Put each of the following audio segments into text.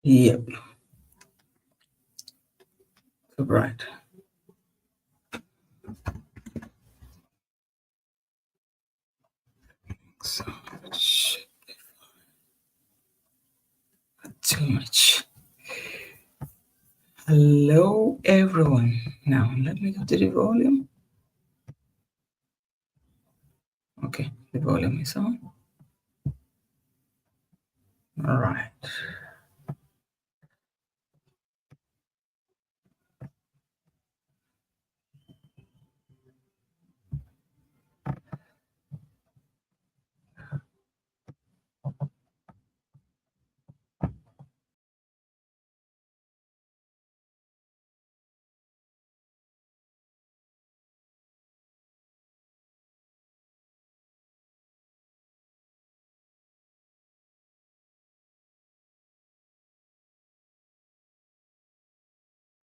Yep. Right. So much. Too much. Hello, everyone. Now, let me go to the volume. Okay, the volume is on. All right.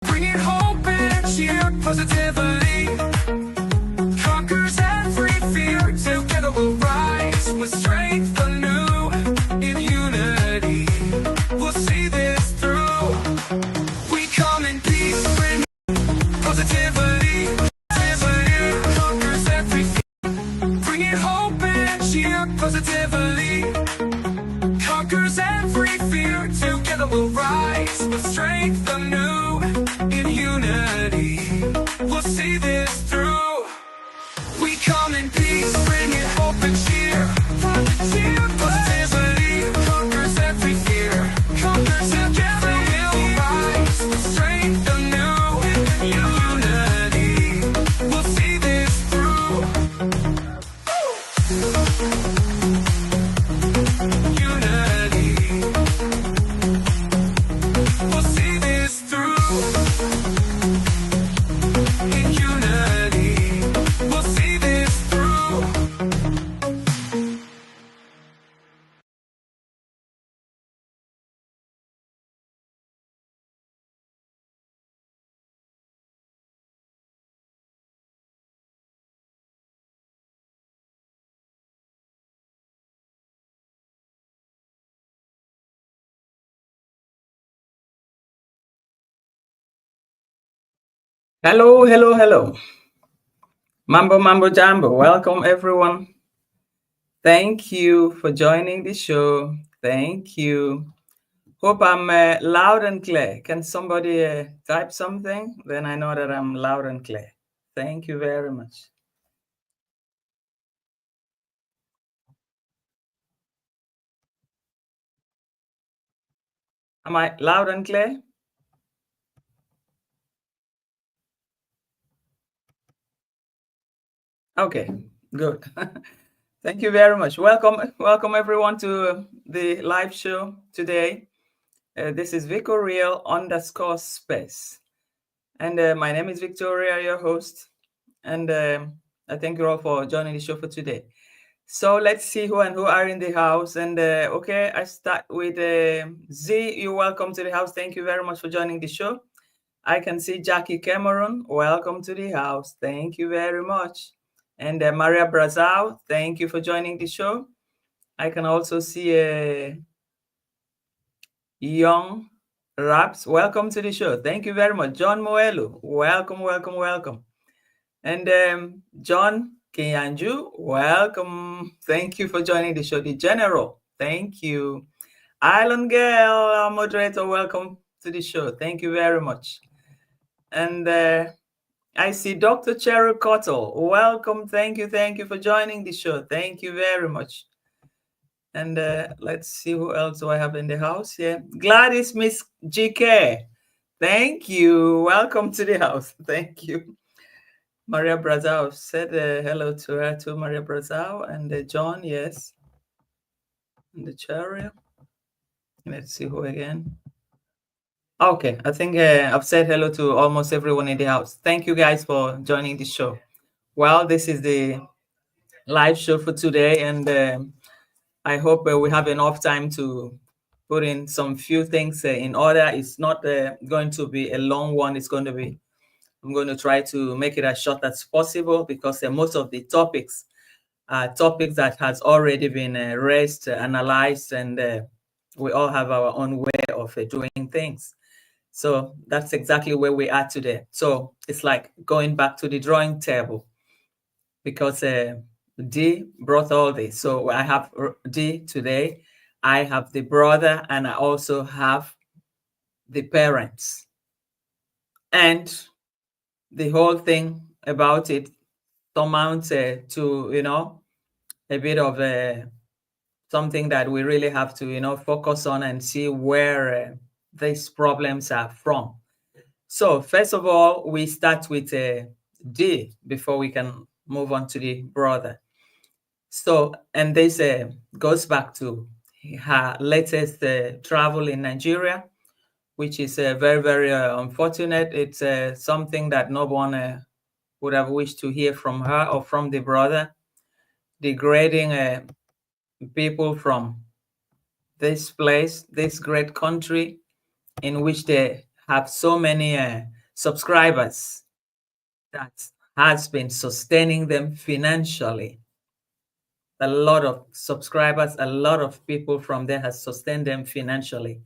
Bringing hope and cheer positively. Conquers every fear. Together we'll rise with strength anew. In unity, we'll see this through. We come in peace, bring positivity. Positivity conquers every fear. Bringing hope and cheer positively. Conquers every fear. Together we'll rise with strength anew. In unity, we'll see this through. We come in peace, bringing hope and cheer. Positivity conquers every fear. Conquers together we'll rise with strength anew. In unity, we'll see this through. Unity, we'll see this through. In unity, we'll see this through. Hello, hello, hello. Mambo, mambo, jambo. Welcome, everyone. Thank you for joining the show. Thank you. Hope I'm loud and clear. Can somebody type something? Then I know that I'm loud and clear. Thank you very much. Am I loud and clear? Okay, good. Thank you very much. Welcome everyone to the live show today. This is Victorial _space. And my name is Victoria, your host. And I thank you all for joining the show for today. So let's see who are in the house. And okay, I start with Z. You're welcome to the house. Thank you very much for joining the show. I can see Jackie Cameron. Welcome to the house. Thank you very much. And Maria Brazil, thank you for joining the show. I can also see Young Raps. Welcome to the show. Thank you very much. John Moelu, welcome, welcome, welcome. And John Kenyanju, welcome. Thank you for joining the show. The General, thank you. Island Girl, our moderator, welcome to the show. Thank you very much. And I see Dr. Cheryl Cottle. Welcome. Thank you for joining the show. Thank you very much. And let's see who else do I have in the house here. Gladys Miss GK. Thank you. Welcome to the house. Thank you. Maria Brazil said hello to her, to Maria Brazil. And John, yes. And the Cheryl. Let's see who again. Okay, I think I've said hello to almost everyone in the house. Thank you guys for joining the show. Well, this is the live show for today, and I hope we have enough time to put in some few things in order. It's not going to be a long one. I'm going to try to make it as short as possible because most of the topics are topics that has already been raised, analyzed, and We all have our own way of doing things. So that's exactly where we are today. So it's like going back to the drawing table, because Dee brought all this. So I have Dee today, I have the brother, and I also have the parents. And the whole thing about it amounts to, a bit of something that we really have to, focus on and see where these problems are from. So first of all, we start with D before we can move on to the brother. So, and this goes back to her latest travel in Nigeria, which is very, very unfortunate. It's something that no one would have wished to hear from her or from the brother, degrading people from this place, this great country in which they have so many subscribers that has been sustaining them financially. A lot of subscribers, a lot of people from there has sustained them financially.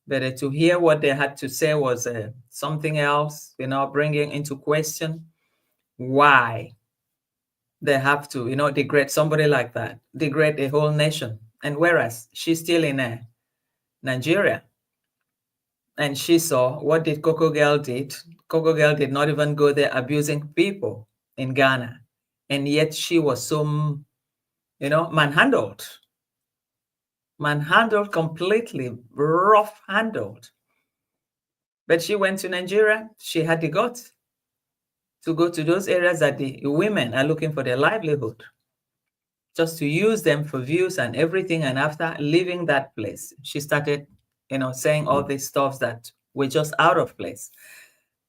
But to hear what they had to say was something else, bringing into question why they have to, degrade somebody like that, degrade a whole nation. And whereas she's still in Nigeria, and she saw what did Coco Girl did. Coco Girl did not even go there abusing people in Ghana. And yet she was so, manhandled completely, rough handled. But she went to Nigeria. She had the guts to go to those areas that the women are looking for their livelihood, just to use them for views and everything. And after leaving that place, she started, saying all these stuff that were just out of place.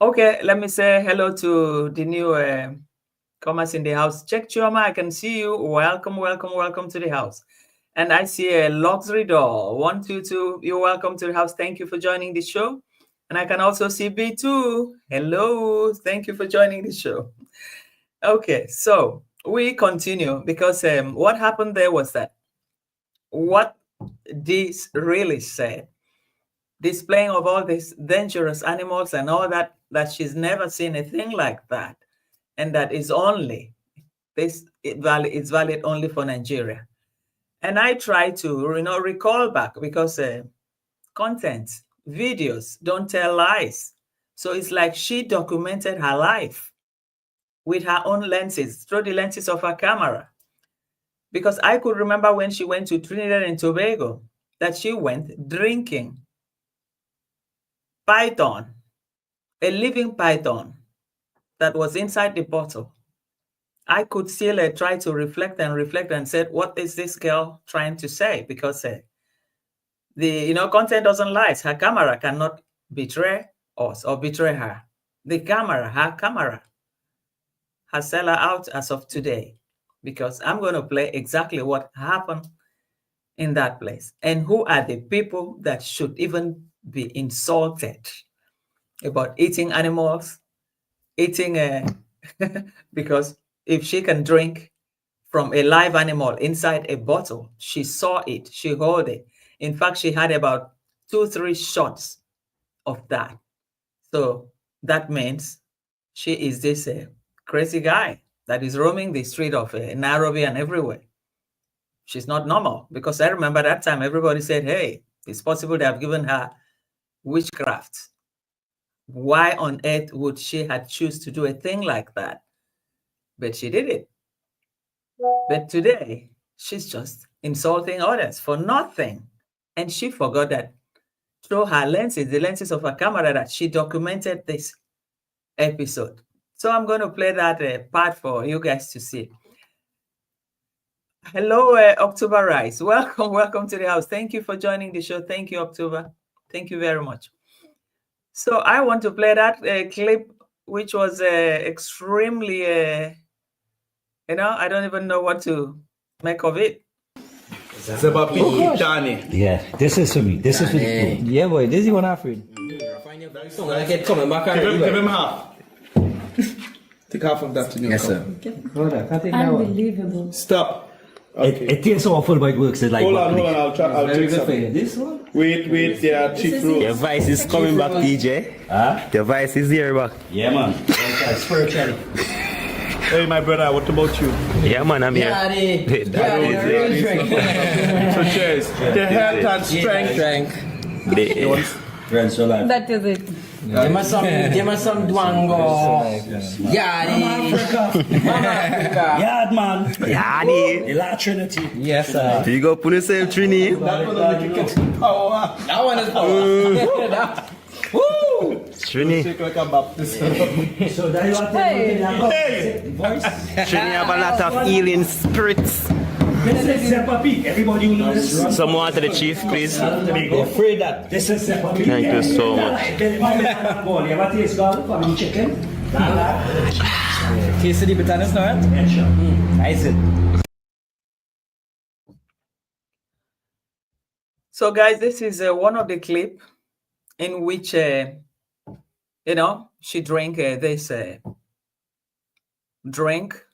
Okay, let me say hello to the new comers in the house. Check Chioma, I can see you. Welcome, welcome, welcome to the house. And I see a luxury doll. 122, you're welcome to the house. Thank you for joining the show. And I can also see B2. Hello, thank you for joining the show. Okay, so we continue because what happened there was that what this really said, displaying of all these dangerous animals and all that she's never seen a thing like that, and that is only this, it's valid only for Nigeria. And I try to recall back, because content, videos don't tell lies. So it's like she documented her life with her own lenses, through the lenses of her camera. Because I could remember when she went to Trinidad and Tobago, that she went drinking python, a living python that was inside the bottle. I could still try to reflect and said, what is this girl trying to say? Because the content doesn't lie. Her camera cannot betray us or betray her. The camera, her camera, has sell her out as of today, because I'm going to play exactly what happened in that place and who are the people that should even be insulted about eating animals, eating because if she can drink from a live animal inside a bottle, she saw it, she held it. In fact, she had about 2-3 shots of that. So that means she is this crazy guy that is roaming the street of Nairobi and everywhere. She's not normal, because I remember that time everybody said, hey, it's possible they have given her witchcraft. Why on earth would she have choose to do a thing like that? But she did it. But today, she's just insulting others for nothing. And she forgot that through her lenses, the lenses of her camera, that she documented this episode. So I'm going to play that part for you guys to see. Hello, October Rice. Welcome to the house. Thank you for joining the show. Thank you, October. Thank you very much. So I want to play that clip, which was extremely, I don't even know what to make of it. It's about me, Johnny. Yeah, this is for me. This is for me. Yeah, boy, this is what I feel. Give him half. Take half of that to you. Yes, sir. Hold on, Unbelievable. Stop. It tastes awful, but it works. It's like Hold on, I'll very check good for something. you. This one? Wait, yeah, chief Your rose. voice is coming back, DJ. Huh? Your voice is here back. Yeah, man. Spiritually. Hey, my brother, what about you? Yeah, man, I'm here. So cheers. The health and strength. That is it. Give me some DWANGO. Yadi. Yard, man. Yani. The La Trinity. Yes, sir. Do you go put yourself Trini? That power. That one is power. Woo! Trini. Shake like a Baptist. So that you want to Hey! voice? Trini have a lot of healing spirits. This is Zeppa Peak. Everybody will know this. Someone to the chief, please. They're afraid that this is Zeppa Peak. Thank you so much. You ever taste garlic for the chicken? Taste the bitterness now, right? Yeah, sure. I see. So, guys, this is one of the clip in which, she drank this drink,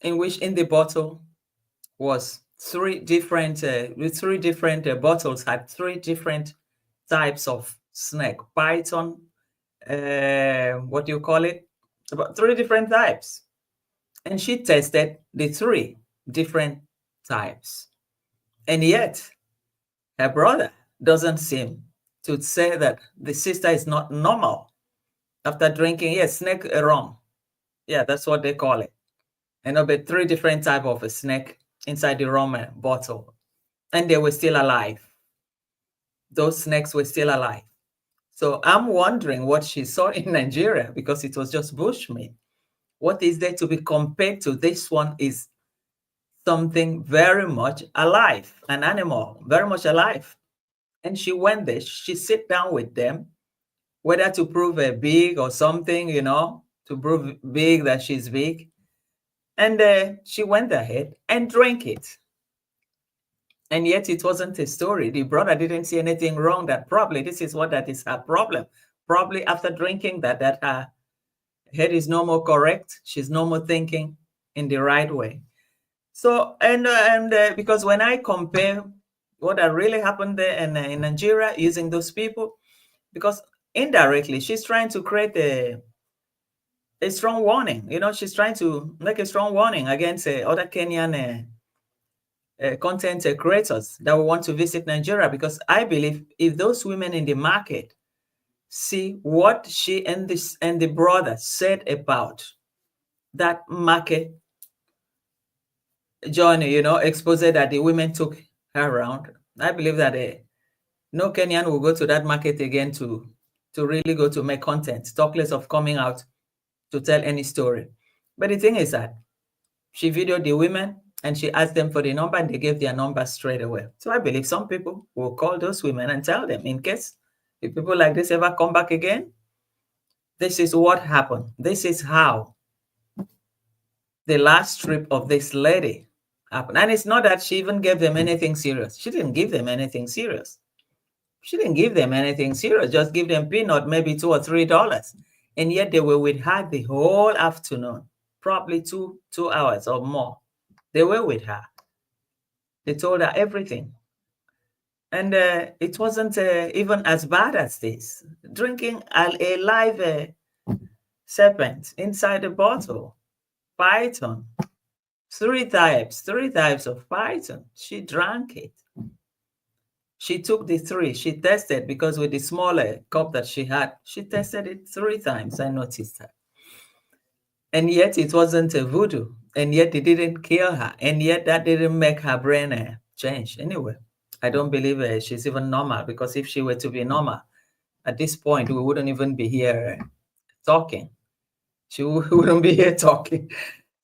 in which in the bottle was three different bottles had three different types of snake, python, what do you call it? About three different types. And she tested the three different types. And yet, her brother doesn't seem to say that the sister is not normal after drinking, snake rum. Yeah, that's what they call it. But three different type of a snake inside the rum bottle. And they were still alive. Those snakes were still alive. So I'm wondering what she saw in Nigeria, because it was just bushmeat. What is there to be compared to? This one is something very much alive, an animal, very much alive. And she went there, she sit down with them, whether to prove big or something, to prove big that she's big. And she went ahead and drank it. And yet it wasn't a story. The brother didn't see anything wrong, that probably this is what that is her problem. Probably after drinking that her head is no more correct. She's no more thinking in the right way. So, and because when I compare what had really happened there in Nigeria using those people, because indirectly she's trying to create a strong warning. She's trying to make a strong warning against other Kenyan content creators that will want to visit Nigeria, because I believe if those women in the market see what she and the brother said about that market journey, exposed that the women took her around, I believe that no Kenyan will go to that market again to really go to make content, talk less of coming out to tell any story. But the thing is that she videoed the women and she asked them for the number, and they gave their number straight away. So I believe some people will call those women and tell them, in case if people like this ever come back again, this is what happened. This is how the last trip of this lady happened. And it's not that she even gave them anything serious. She didn't give them anything serious. She didn't give them anything serious, just give them peanut, maybe $2 or $3. And yet they were with her the whole afternoon, probably two hours or more. They were with her. They told her everything. And it wasn't even as bad as this. Drinking a live serpent inside a bottle, python, three types of python. She drank it. She took the three. She tested, because with the smaller cup that she had, she tested it 3 times. I noticed that. And yet it wasn't a voodoo. And yet it didn't kill her. And yet that didn't make her brain change. Anyway, I don't believe she's even normal, because if she were to be normal, at this point, we wouldn't even be here talking. She wouldn't be here talking.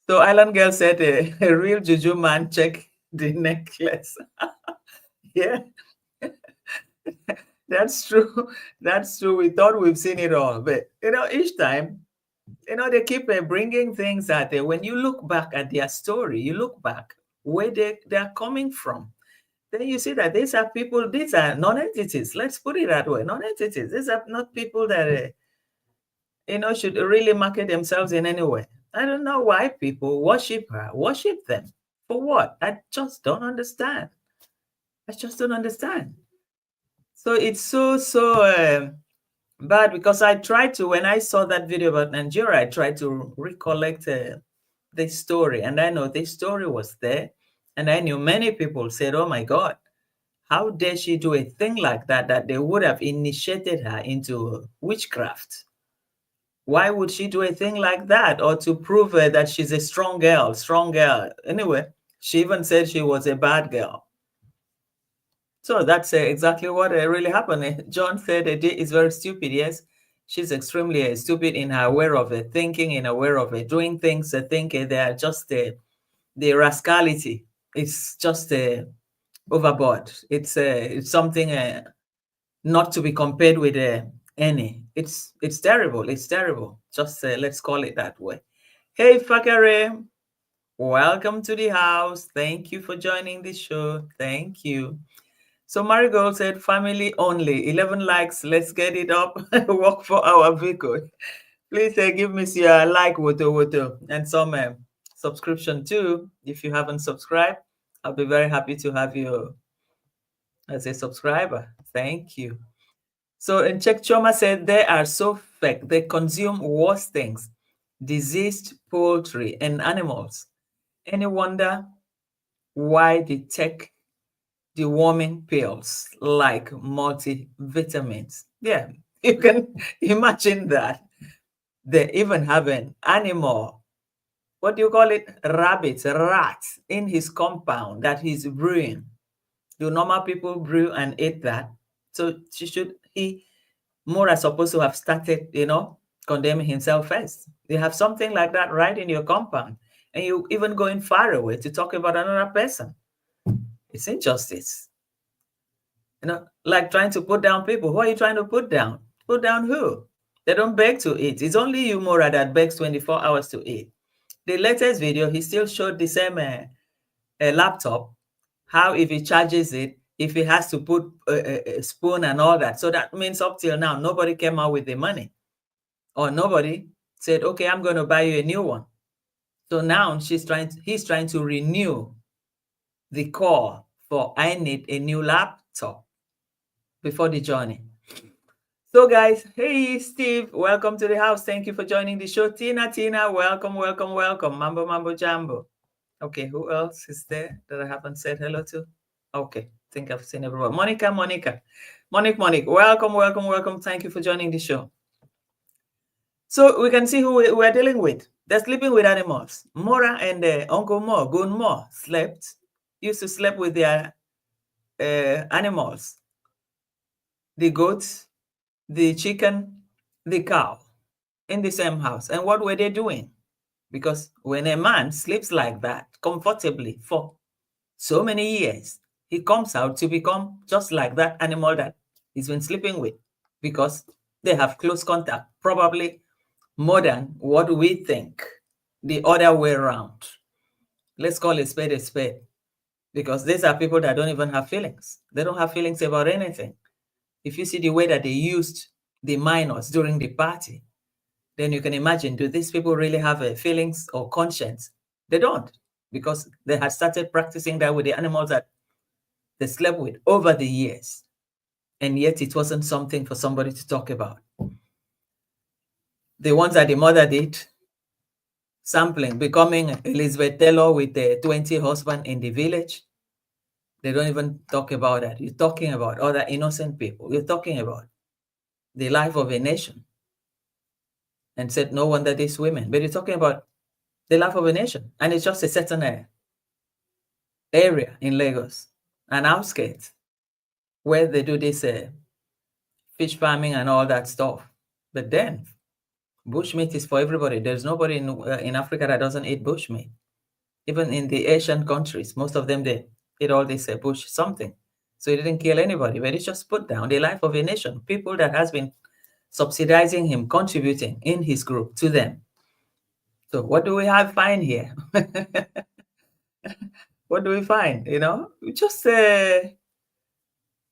So Island Girl said, a real juju man check the necklace. Yeah. That's true. That's true. We thought we've seen it all. But, each time, they keep bringing things that when you look back at their story, you look back where they're coming from, then you see that these are people, these are non-entities. Let's put it that way, non-entities. These are not people that, should really market themselves in any way. I don't know why people worship her, worship them. For what? I just don't understand. I just don't understand. So it's so bad, because I tried to, when I saw that video about Nigeria, I tried to recollect the story, and I know this story was there, and I knew many people said, "Oh my God, how dare she do a thing like that? That they would have initiated her into witchcraft. Why would she do a thing like that? Or to prove that she's a strong girl, strong girl." Anyway, she even said she was a bad girl. So that's exactly what really happened. John said Dee is very stupid. Yes, she's extremely stupid in her way of thinking, in her way of doing things. I think they are just the rascality. It's just overboard. It's something not to be compared with any. It's terrible. It's terrible. Just let's call it that way. Hey, Fakare, welcome to the house. Thank you for joining the show. Thank you. So Marigold said, family only. 11 likes. Let's get it up. Work for our vehicle. Please give me your like, woto, and some subscription too. If you haven't subscribed, I'll be very happy to have you as a subscriber. Thank you. So, and Check Choma said, they are so fake. They consume worse things, diseased poultry and animals. Any wonder why they take deworming pills like multivitamins? Yeah, you can imagine that. They even have an animal, what do you call it? Rabbit, rat in his compound that he's brewing. Do normal people brew and eat that? So he more are supposed to have started, condemning himself first. You have something like that right in your compound, and you even going far away to talk about another person. It's injustice. Like trying to put down people. Who are you trying to put down? Put down who? They don't beg to eat. It's only you, Mora, that begs 24 hours to eat. The latest video, he still showed the same laptop, how if he charges it, if he has to put a spoon and all that. So that means up till now, nobody came out with the money, or nobody said, okay, I'm going to buy you a new one. So now he's trying to renew the call for, I need a new laptop before the journey. So guys, hey Steve, welcome to the house. Thank you for joining the show. Tina, welcome. Mambo Jambo. Okay, who else is there that I haven't said hello to? Okay, I think I've seen everyone. Monica. Monique, welcome. Thank you for joining the show. So we can see who we're dealing with. They're sleeping with animals. Mora and Uncle Mo, Gun Mo, used to sleep with their animals. The goats, the chicken, the cow in the same house. And what were they doing? Because when a man sleeps like that comfortably for so many years, he comes out to become just like that animal that he's been sleeping with, because they have close contact, probably more than what we think, the other way around. Let's call a spade, because these are people that don't even have feelings. They don't have feelings about anything. If you see the way that they used the minors during the party, then you can imagine, do these people really have feelings or conscience? They don't, because they had started practicing that with the animals that they slept with over the years. And yet it wasn't something for somebody to talk about. The ones that the mother did, sampling, becoming Elizabeth Taylor with the 20 husbands in the village, they don't even talk about that. You're talking about other innocent people. You're talking about the life of a nation. And said, no wonder these women. But you're talking about the life of a nation. And it's just a certain area in Lagos, an outskirts, where they do this fish farming and all that stuff. But then, bushmeat is for everybody. There's nobody in Africa that doesn't eat bushmeat. Even in the Asian countries, most of them, they eat all this bush something. So it didn't kill anybody, but it's just put down the life of a nation. People that has been subsidizing him, contributing in his group to them. So what do we find here? What do we find? Just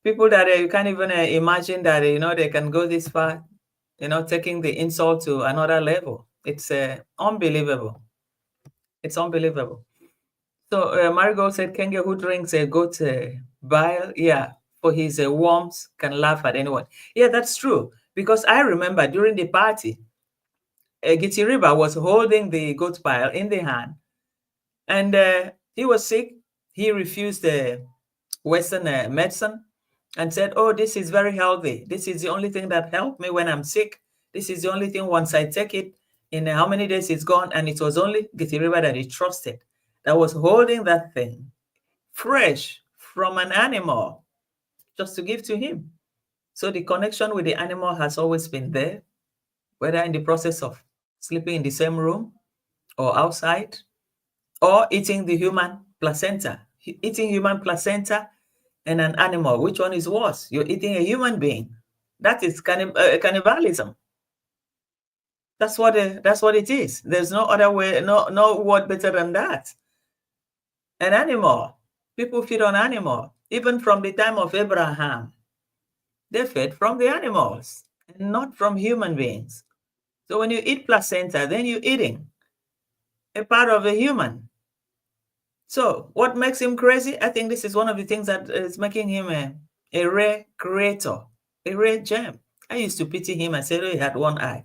people that you can't even imagine that, they can go this far, taking the insult to another level. It's unbelievable. It's unbelievable. So Marigold said, Kenge who drinks a goat bile, yeah, for his warmth can laugh at anyone. Yeah, that's true. Because I remember during the party, Gitiriba was holding the goat bile in the hand, and he was sick. He refused the Western medicine and said, oh, this is very healthy. This is the only thing that helped me when I'm sick. This is the only thing, once I take it, in how many days it's gone. And it was only Gitiriba that he trusted that was holding that thing fresh from an animal just to give to him. So the connection with the animal has always been there, whether in the process of sleeping in the same room or outside, or eating the human placenta. Eating human placenta and an animal, which one is worse? You're eating a human being. That is cannibalism. That's what it is. There's no other way, no word better than that. An animal. People feed on animal. Even from the time of Abraham, they fed from the animals and not from human beings. So when you eat placenta, then you're eating a part of a human. So what makes him crazy? I think this is one of the things that is making him a rare creator, a rare gem. I used to pity him. I said, oh, he had one eye.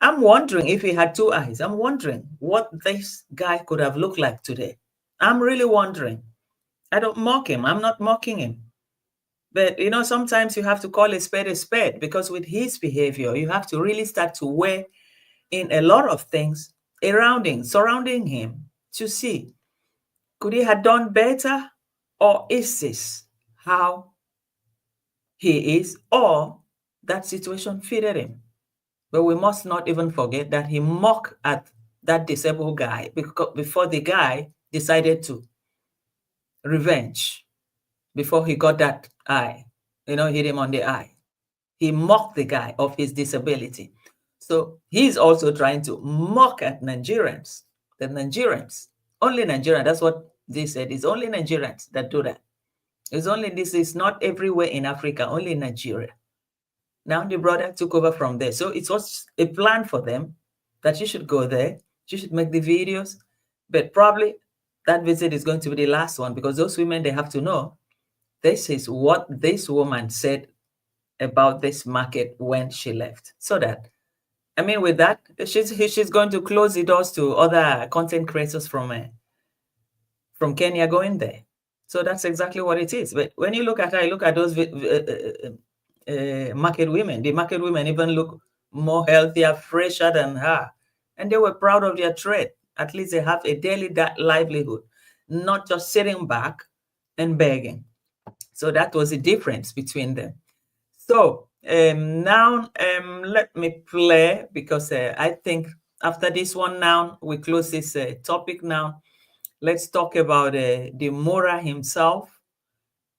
I'm wondering if he had two eyes. I'm wondering what this guy could have looked like today. I'm really wondering. I don't mock him. I'm not mocking him. But, sometimes you have to call a spade because with his behavior, you have to really start to weigh in a lot of things surrounding him to see, could he have done better? Or is this how he is? Or that situation fitted him? But we must not even forget that he mocked at that disabled guy before the guy decided to revenge, before he got that eye, hit him on the eye. He mocked the guy of his disability. So he's also trying to mock at Nigerians. The Nigerians, only Nigerians, that's what they said. It's only Nigerians that do that. This is not everywhere in Africa, only in Nigeria. Now the brother took over from there. So it was a plan for them that you should go there, you should make the videos, but probably that visit is going to be the last one, because those women, they have to know this is what this woman said about this market when she left. So that, with that, she's going to close the doors to other content creators from Kenya going there. So that's exactly what it is. But when you look at her, you look at those market women. The market women even look more healthier, fresher than her. And they were proud of their trade. At least they have a daily livelihood, not just sitting back and begging. So that was the difference between them. So now let me play, because I think after this one now, we close this topic now. Let's talk about the Mora himself.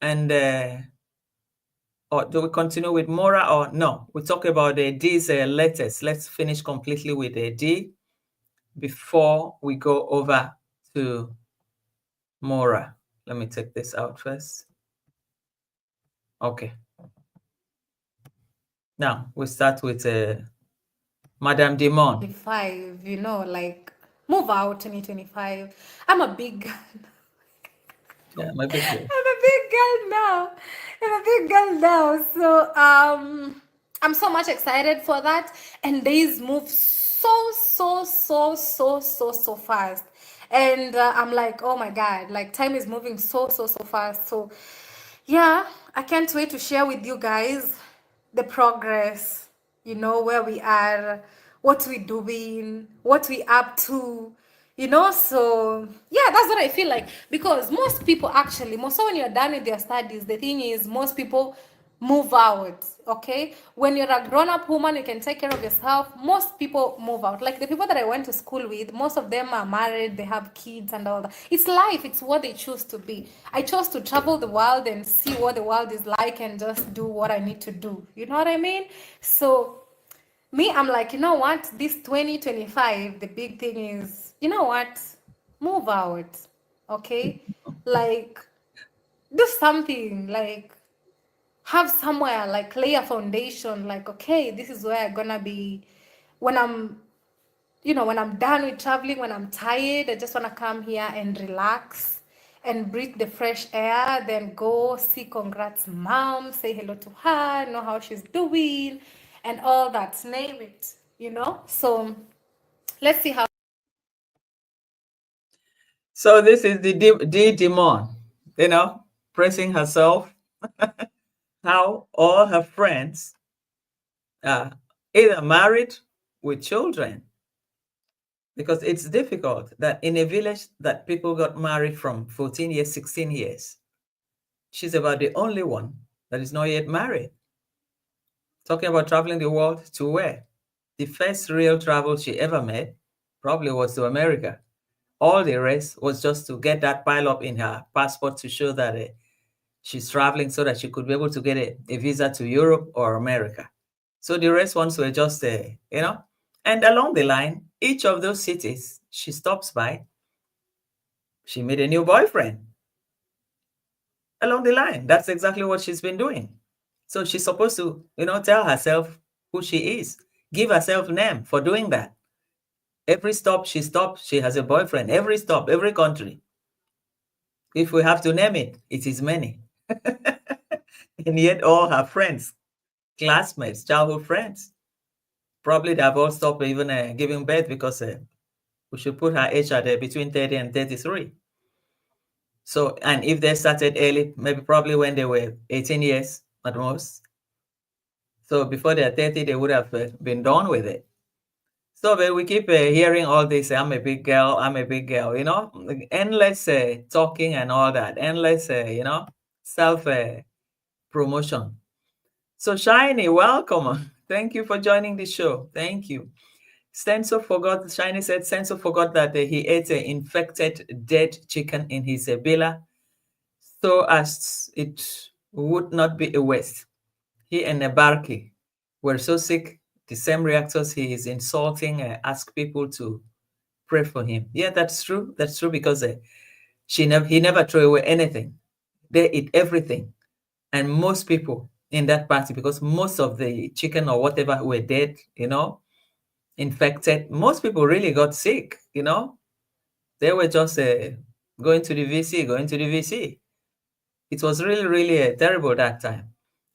And or do we continue with Mora, or no? We talk about Dee's letters. Let's finish completely with Dee before we go over to Mora. Let me take this out first. Okay. Now we start with Madam DeeMon. 25, move out 2025. I'm a big girl. Yeah, my big girl. I'm a big girl now. So I'm so much excited for that. And days move so fast. And I'm like, oh my God, time is moving so fast. So yeah, I can't wait to share with you guys the progress, where we are, what we're doing, what we up to, so yeah, that's what I feel like. Because most people when you're done with your studies, the thing is, most people move out. Okay, when you're a grown-up woman, you can take care of yourself. Most people move out. Like the people that I went to school with, most of them are married, they have kids and all that. It's life, it's what they choose to be. I chose to travel the world and see what the world is like and just do what I need to do. You know what I mean? So me, I'm like, you know what, this 2025, the big thing is, you know what, move out. Okay, do something, have somewhere, lay a foundation, okay, this is where I'm gonna be when I'm when I'm done with traveling, when I'm tired, I just want to come here and relax and breathe the fresh air, then go see congrats mom, say hello to her, know how she's doing, and all that, name it. So let's see how. So this is the DeeMon, pressing herself, how all her friends are either married with children, because it's difficult that in a village that people got married from 14 years, 16 years, she's about the only one that is not yet married. Talking about traveling the world to where? The first real travel she ever made probably was to America. All the rest was just to get that pile up in her passport to show that she's traveling so that she could be able to get a visa to Europe or America. So the rest ones were just, and along the line, each of those cities she stops by, she made a new boyfriend. Along the line, that's exactly what she's been doing. So she's supposed to, tell herself who she is, give herself name for doing that. Every stop she stops, she has a boyfriend. Every stop, every country. If we have to name it, it is many. And yet all her friends, classmates, childhood friends, probably they have all stopped even giving birth because we should put her age at between 30 and 33. So, and if they started early, maybe probably when they were 18 years at most. So before they're 30, they would have been done with it. So but we keep hearing all this, I'm a big girl, endless talking and all that, endless, self-promotion. So Shiny, welcome. Thank you for joining the show. Thank you. Senso forgot, Shiny said Senso forgot that he ate an infected dead chicken in his bila, so as it would not be a waste. He and Nebarki were so sick, the same reactors he is insulting, ask people to pray for him. Yeah, that's true. That's true because he never threw away anything. They eat everything. And most people in that party, because most of the chicken or whatever were dead, infected, most people really got sick, They were just going to the VC. It was really, really terrible that time.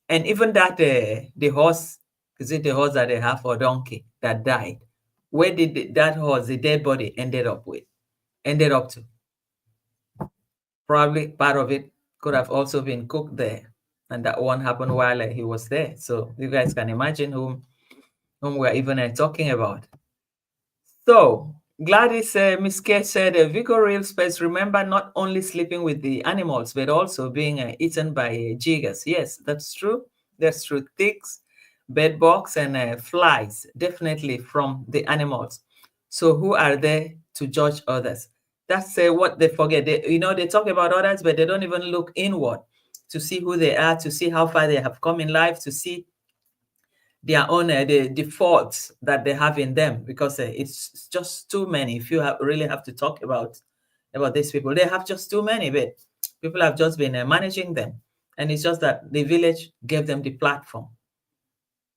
And even that, the horse, is it the horse that they have or donkey that died? Where did that horse, the dead body, ended up to? Probably part of it could have also been cooked there. And that one happened while he was there. So you guys can imagine whom we're even talking about. So Gladys Miss K said, Vico Real Space, remember not only sleeping with the animals, but also being eaten by jiggers. Yes, that's true. That's true. Ticks, bedbugs, and flies, definitely from the animals. So who are they to judge others? That's what they forget. They talk about others, but they don't even look inward to see who they are, to see how far they have come in life, to see their own the faults that they have in them, because it's just too many. If you really have to talk about these people, they have just too many, but people have just been managing them, and it's just that the village gave them the platform,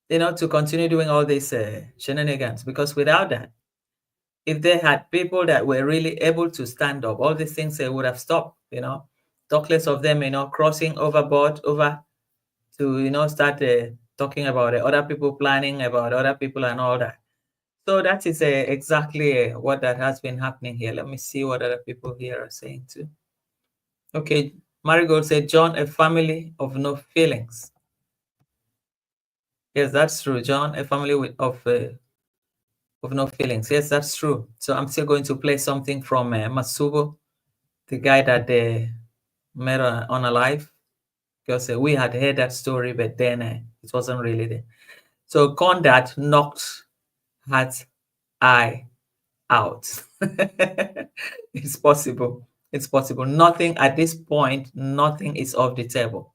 to continue doing all these shenanigans. Because without that, if they had people that were really able to stand up, all these things would have stopped. Talk less of them, crossing overboard over to start talking about other people, planning about other people and all that. So that is exactly what that has been happening here. Let me see what other people here are saying too. Okay, Marigold said, John, a family of no feelings. Yes, that's true. John, a family of no feelings. Yes, that's true. So I'm still going to play something from Masubo, the guy that they met on Alive, because we had heard that story, but then it wasn't really there. So Condat knocked Hat's eye out. It's possible. It's possible. Nothing at this point, nothing is off the table.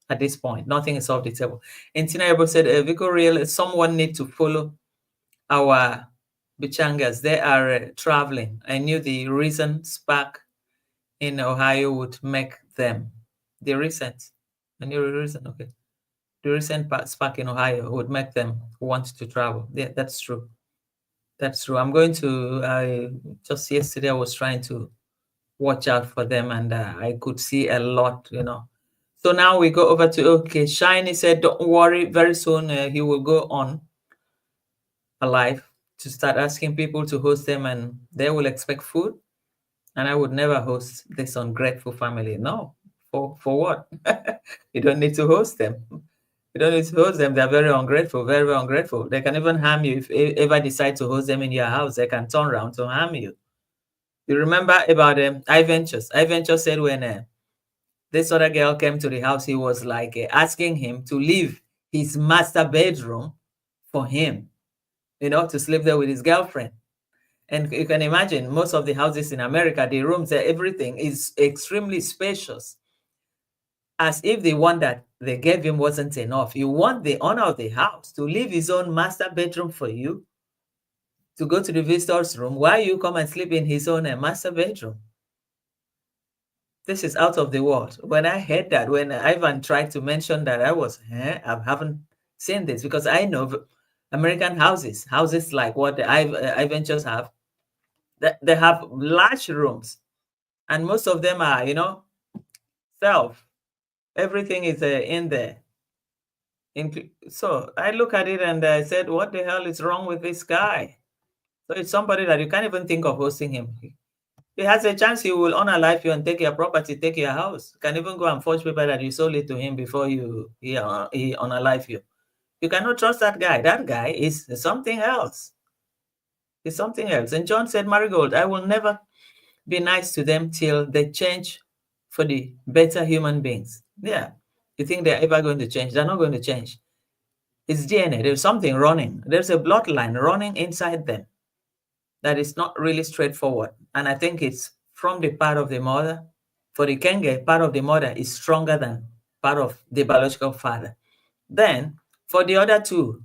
At this point, nothing is off the table. And Tina Ebo said, Vico Real, someone need to follow our Bichangas. They are traveling. I knew the recent spark in Ohio would make them. The recent. I knew the recent, okay. The recent spark in Ohio would make them want to travel. Yeah, that's true. That's true. I'm going to, I just yesterday I was trying to watch out for them, and I could see a lot, you know. So now we go over to, okay, Shiny said, don't worry, very soon he will go on alive to start asking people to host them, and they will expect food. And I would never host this ungrateful family. No, for what? You don't need to host them. You don't need to host them. They're very ungrateful, very, very ungrateful. They can even harm you if you ever decide to host them in your house. They can turn around to harm you. You remember about iVentures? iVentures said when this other girl came to the house, he was like asking him to leave his master bedroom for him, you know, to sleep there with his girlfriend. And you can imagine most of the houses in America, the rooms, everything is extremely spacious, as if the one that they gave him wasn't enough. You want the owner of the house to leave his own master bedroom for you, to go to the visitor's room while you come and sleep in his own master bedroom. This is out of the world. When I heard that, when Ivan tried to mention that, I was, I haven't seen this, because I know American houses like what the iVentures have, they have large rooms, and most of them are, you know, self. Everything is in there. So I look at it and I said, what the hell is wrong with this guy? So it's somebody that you can't even think of hosting him. He has a chance he will unalive you and take your property, take your house. You can even go and forge paper that you sold it to him before he unalive you. You cannot trust that guy. That guy is something else. It's something else. And John said, Marigold, I will never be nice to them till they change for the better human beings. Yeah. You think they're ever going to change? They're not going to change. It's DNA. There's something running. There's a bloodline running inside them that is not really straightforward. And I think it's from the part of the mother. For the Kenge, part of the mother is stronger than part of the biological father. Then, for the other two,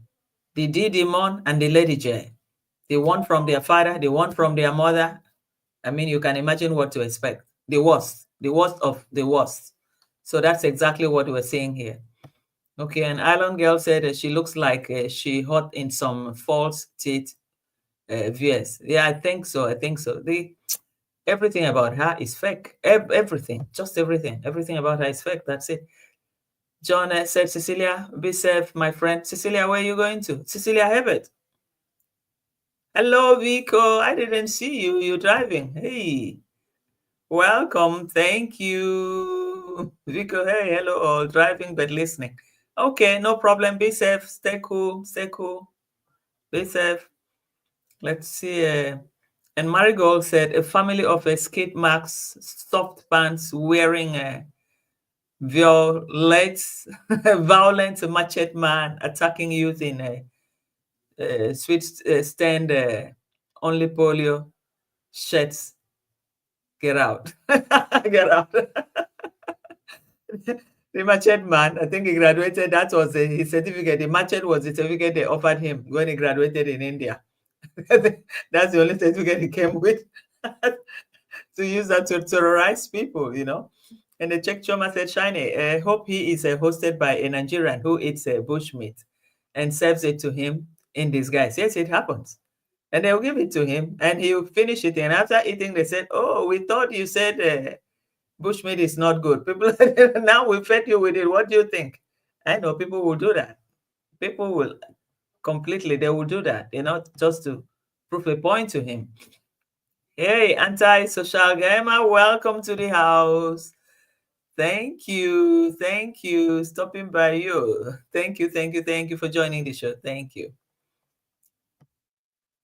the DeeMon and the Lady J, the one from their father, the one from their mother, I mean, you can imagine what to expect. The worst of the worst. So that's exactly what we're seeing here. Okay, and Island Girl said she looks like she hot in some false teeth VS. Yeah, I think so. I think so. Everything about her is fake. Everything, just everything. Everything about her is fake. That's it. John said, Cecilia, be safe, my friend. Cecilia, where are you going to? Cecilia Herbert. Hello, Vico. I didn't see you. You're driving. Hey, welcome. Thank you. Vico, hey, hello, all. Driving but listening. Okay, no problem. Be safe. Stay cool. Stay cool. Be safe. Let's see. And Marigold said, a family of skid marks, soft pants, wearing violent machete man attacking youth in a sweet stand, only polio shirts. Get out. Get out. The machete man, I think he graduated. That was his certificate. The machete was the certificate they offered him when he graduated in India. That's the only certificate he came with. To use that to terrorize people, you know. And the Czech Choma said, Shiny, I hope he is hosted by a Nigerian who eats bushmeat and serves it to him in disguise. Yes, it happens. And they'll give it to him and he'll finish it. And after eating, they said, oh, we thought you said bushmeat is not good. People, now we fed you with it. What do you think? I know people will do that. People will completely, they will do that, you know, just to prove a point to him. Hey, anti-social gamer, welcome to the house. Thank you. Thank you. Stopping by you. Thank you. Thank you. Thank you for joining the show. Thank you.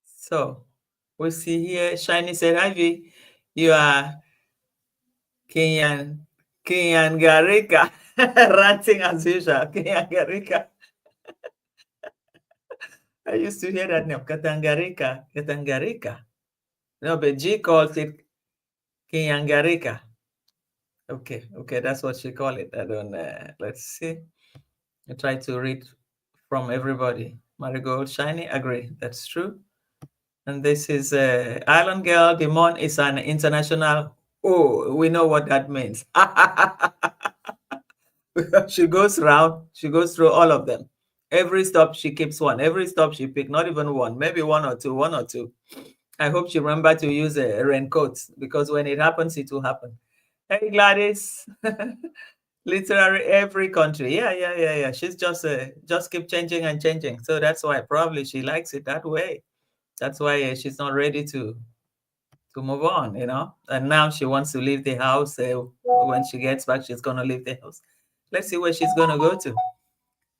So we see here, Shiny said, Ivy, you are Kenyan Garika, ranting as usual. Kenyan Garika. I used to hear that name, Katangarika. No, but G calls it Kinyangarika. Okay, that's what she call it. I don't. Let's see. I try to read from everybody. Marigold, Shiny, agree. That's true. And this is Island Girl. DeeMon is an international. Oh, we know what that means. She goes around. She goes through all of them. Every stop she keeps one. Every stop she pick, not even one, maybe one or two, one or two. I hope she remember to use a raincoat because when it happens, it will happen. Hey Gladys, literally every country. Yeah. She's just keep changing and changing. So that's why probably she likes it that way. That's why she's not ready to move on, you know. And now she wants to leave the house. When she gets back, she's gonna leave the house. Let's see where she's gonna go to.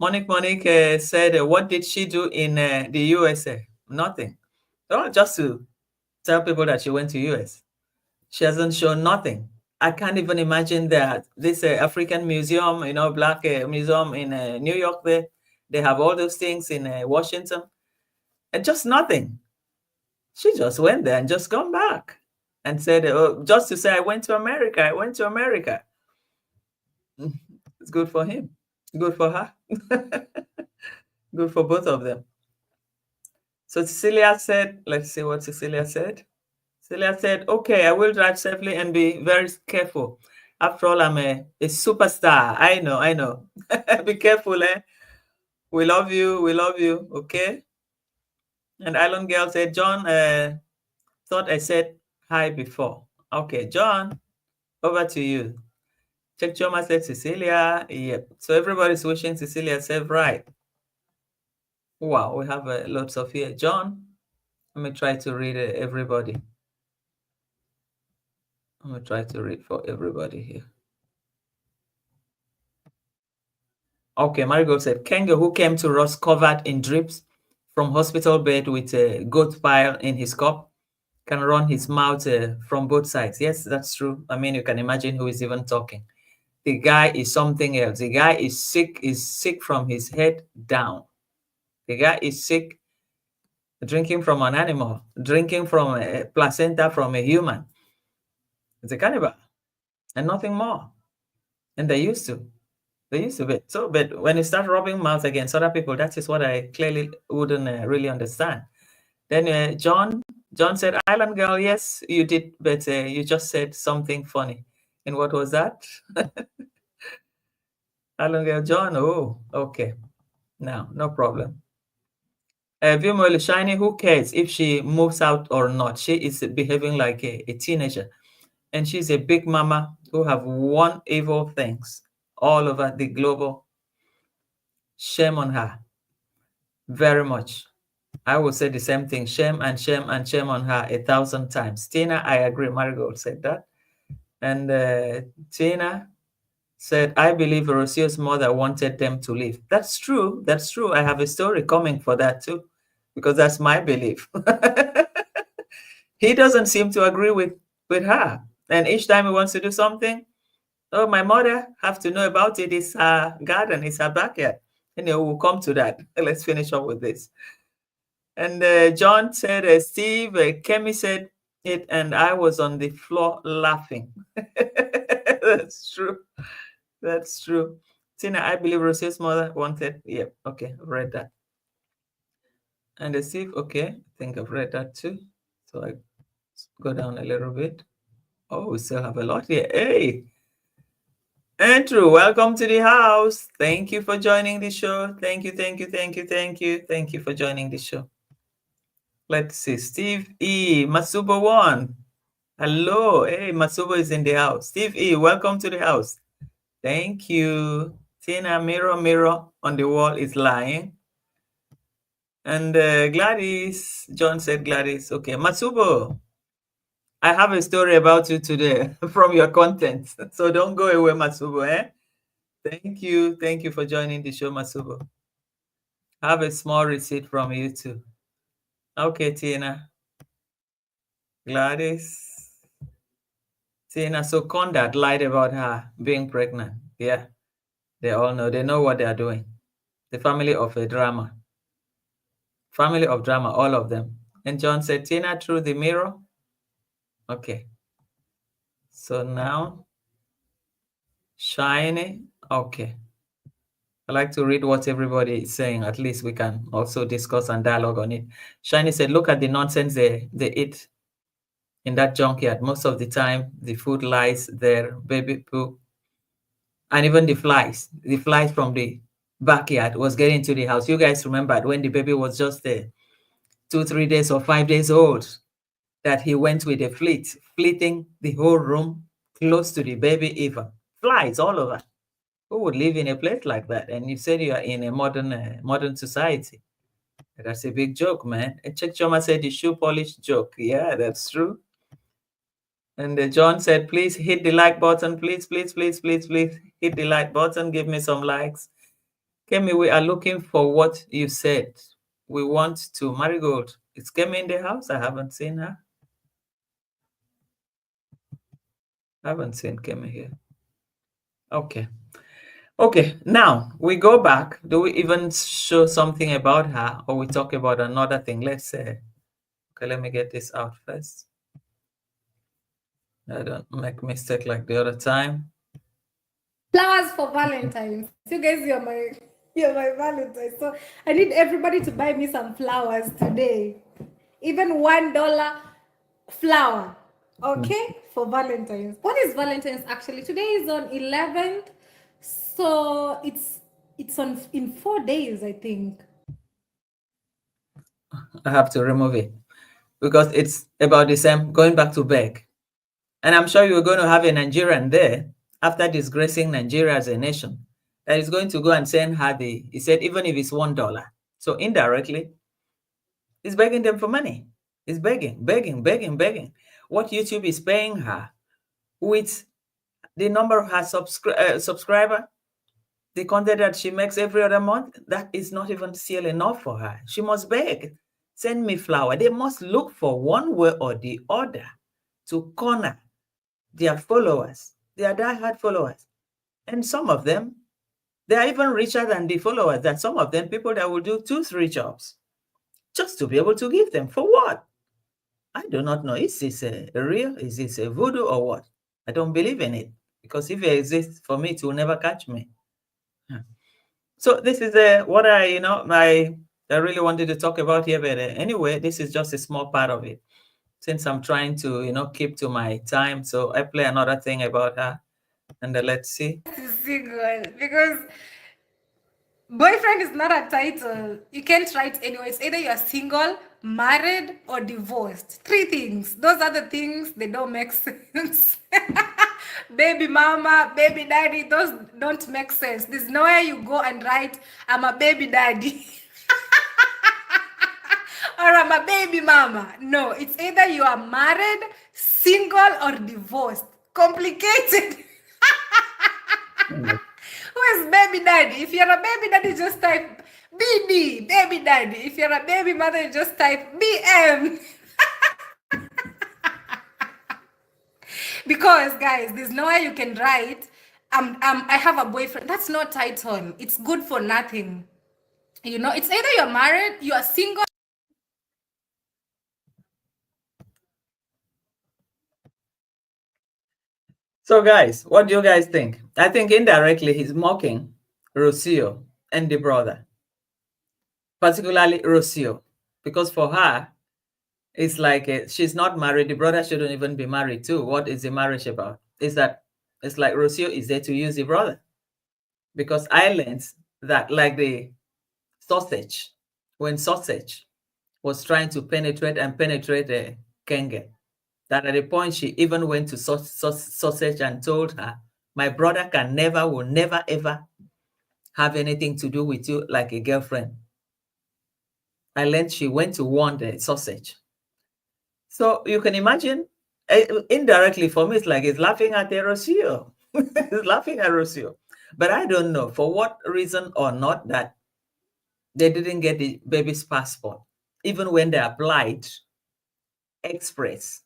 Monique said, what did she do in the USA? Nothing. Oh, just to tell people that she went to US. She hasn't shown nothing. I can't even imagine that this African museum, you know, Black museum in New York, they have all those things in Washington, and just nothing. She just went there and just come back and said, oh, just to say, I went to America. I went to America. It's good for him. Good for her. Good for both of them. So Cecilia said, let's see what Cecilia said. Cecilia said, okay, I will drive safely and be very careful. After all, I'm a superstar. I know. Be careful, eh? We love you, okay? And Island Girl said, John, thought I said hi before. Okay, John, over to you. Check Choma said Cecilia. Yep. So everybody's wishing Cecilia safe right. Wow, we have lots of here. John, let me try to read everybody. I'm going to try to read for everybody here. Okay, Marigold said, Kenga, who came to Ross covered in drips from hospital bed with a goat pile in his cup, can run his mouth from both sides. Yes, that's true. I mean, you can imagine who is even talking. The guy is something else. The guy is sick from his head down. The guy is sick, drinking from an animal, drinking from a placenta from a human. It's a cannibal and nothing more. And they used to be. So, but when you start rubbing mouths against other people, that is what I clearly wouldn't really understand. Then John said, Island Girl, yes, you did, but you just said something funny. And what was that? Island Girl, John, oh, okay. Now, no problem. Vimoli Shiny, who cares if she moves out or not? She is behaving like a teenager. And she's a big mama who have won evil things all over the global. Shame on her. Very much. I would say the same thing. Shame and shame and shame on her 1,000 times. Tina, I agree. Marigold said that. And Tina said, I believe Rocio's mother wanted them to leave. That's true. That's true. I have a story coming for that too, because that's my belief. He doesn't seem to agree with her. And each time he wants to do something, oh, my mother have to know about it. It's her garden. It's her backyard. Anyway, we'll come to that. Let's finish up with this. And John said, Steve, Kemi said it, and I was on the floor laughing. That's true. That's true. Tina, I believe Rosie's mother wanted. Yep. Okay, I've read that. And Steve, okay, I think I've read that too. So I go down a little bit. Oh, we still have a lot here. Hey, Andrew, welcome to the house. Thank you for joining the show. Thank you for joining the show. Let's see. Steve E. Masubo 1. Hello. Hey, Masubo is in the house. Steve E., welcome to the house. Thank you. Tina, mirror on the wall is lying. And Gladys, John said Gladys. Okay, Masubo, I have a story about you today from your content. So don't go away, Masubo, eh? Thank you for joining the show, Masubo. I have a small receipt from you too. Okay, Tina. Gladys. Tina, so Conrad lied about her being pregnant. Yeah, they all know. They know what they are doing. The family of a drama. Family of drama, all of them. And John said, Tina, through the mirror. Okay. So now, Shiny. Okay. I like to read what everybody is saying. At least we can also discuss and dialogue on it. Shiny said, look at the nonsense they eat in that junkyard. Most of the time, the food lies there, baby poop, and even the flies from the backyard was getting to the house. You guys remembered when the baby was just 2-3 days or 5 days old, that he went with a fleet, fleeting the whole room close to the baby even. Flies all over. Who would live in a place like that? And you said you are in a modern society. That's a big joke, man. And Check Choma said the shoe polish joke. Yeah, that's true. And John said, please hit the like button. Please, please, please, please, please hit the like button. Give me some likes. Kemi, we are looking for what you said. We want to Marigold. Is Kemi in the house? I haven't seen her. I haven't seen Kemi here. Okay. Okay, now we go back. Do we even show something about her or we talk about another thing? Let's say, okay, let me get this out first. I don't make mistake like the other time. Flowers for Valentine's. You guys, you're my Valentine. So I need everybody to buy me some flowers today. Even $1 flower. Okay? For Valentine's. What is Valentine's actually? Today is on 11th. So it's on in 4 days, I think. I have to remove it because it's about the same, going back to Beck. And I'm sure you're going to have a Nigerian there after disgracing Nigeria as a nation that is going to go and send her he said, even if it's $1. So indirectly, he's begging them for money. He's begging. What YouTube is paying her with the number of her subscriber, the content that she makes every other month, that is not even still enough for her. She must beg. Send me flower. They must look for one way or the other to corner their followers, their diehard followers. And some of them, they are even richer than the followers. That some of them, people that will do 2-3 jobs just to be able to give them. For what? I do not know. Is this a real? Is this a voodoo or what? I don't believe in it. Because if it exists for me, it will never catch me. So this is what I really wanted to talk about here. But anyway, this is just a small part of it. Since I'm trying to, keep to my time. So I play another thing about her. And let's see. Single, because boyfriend is not a title. You can't write anyway. It's either you're single, married, or divorced. 3 things. Those are the things, they don't make sense. Baby mama, baby daddy, those don't make sense. There's nowhere you go and write, I'm a baby daddy. Or I'm a baby mama. No, it's either you are married, single, or divorced. Complicated. Who is baby daddy? If you're a baby daddy, just type BD, baby daddy. If you're a baby mother, just type BM. Because guys, there's nowhere you can write, I have a boyfriend. That's not title. It's good for nothing. It's either you're married, you are single. So guys, what do you guys think? I think indirectly he's mocking Rocio and the brother, particularly Rocio, because for her, it's like she's not married. The brother shouldn't even be married too. What is the marriage about? Is that it's like Rocio is there to use the brother, because I learned that like the sausage, when sausage was trying to penetrate Kenge, that at a point she even went to sausage and told her, my brother will never ever have anything to do with you like a girlfriend. I learned she went to warn the sausage. So you can imagine, indirectly for me, it's like it's laughing at Rocio. It's laughing at Rocio. But I don't know for what reason or not that they didn't get the baby's passport, even when they applied express,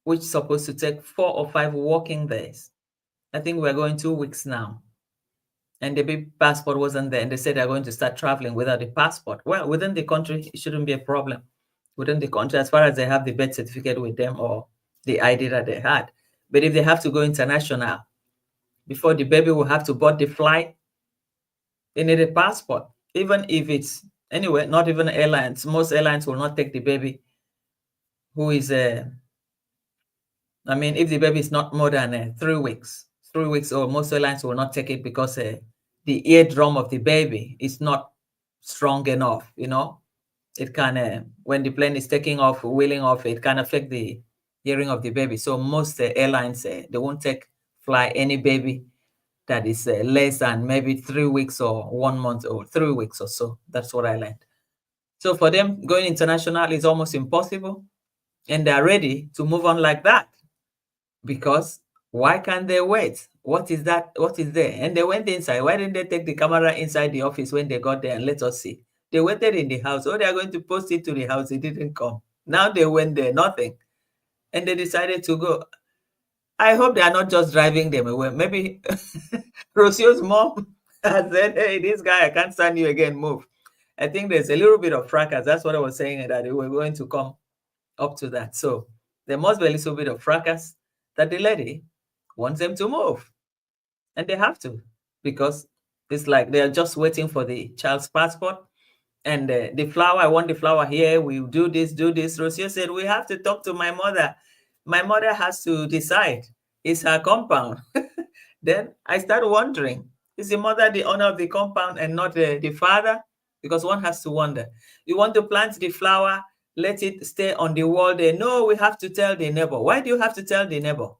which is supposed to take 4 or 5 working days. I think we're going 2 weeks now. And the baby passport wasn't there. And they said they're going to start traveling without the passport. Well, within the country, it shouldn't be a problem. Within the country, as far as they have the birth certificate with them or the ID that they had. But if they have to go international, before the baby will have to board the flight, they need a passport. Even if it's, anyway, not even airlines. Most airlines will not take the baby who is, if the baby is not more than 3 weeks, or most airlines will not take it because the eardrum of the baby is not strong enough, you know. It can, when the plane is taking off, wheeling off, it can affect the hearing of the baby. So most airlines, they won't fly any baby that is less than maybe 3 weeks or 1 month or 3 weeks or so. That's what I learned. So for them, going international is almost impossible, and they're ready to move on like that, because why can't they wait? What is that? What is there? And they went inside. Why didn't they take the camera inside the office when they got there and let us see? They waited in the house. Oh, they are going to post it to the house. It didn't come. Now they went there, nothing. And they decided to go. I hope they are not just driving them away. Maybe Rocio's mom has said, hey, this guy, I can't stand you again, move. I think there's a little bit of fracas. That's what I was saying, that they were going to come up to that. So there must be a little bit of fracas that the lady wants them to move. And they have to, because it's like they're just waiting for the child's passport. And the flower, I want the flower here. We do this, do this. Rocio said, we have to talk to my mother. My mother has to decide. It's her compound. Then I started wondering, is the mother the owner of the compound and not the father? Because one has to wonder. You want to plant the flower, let it stay on the wall there. No, we have to tell the neighbor. Why do you have to tell the neighbor?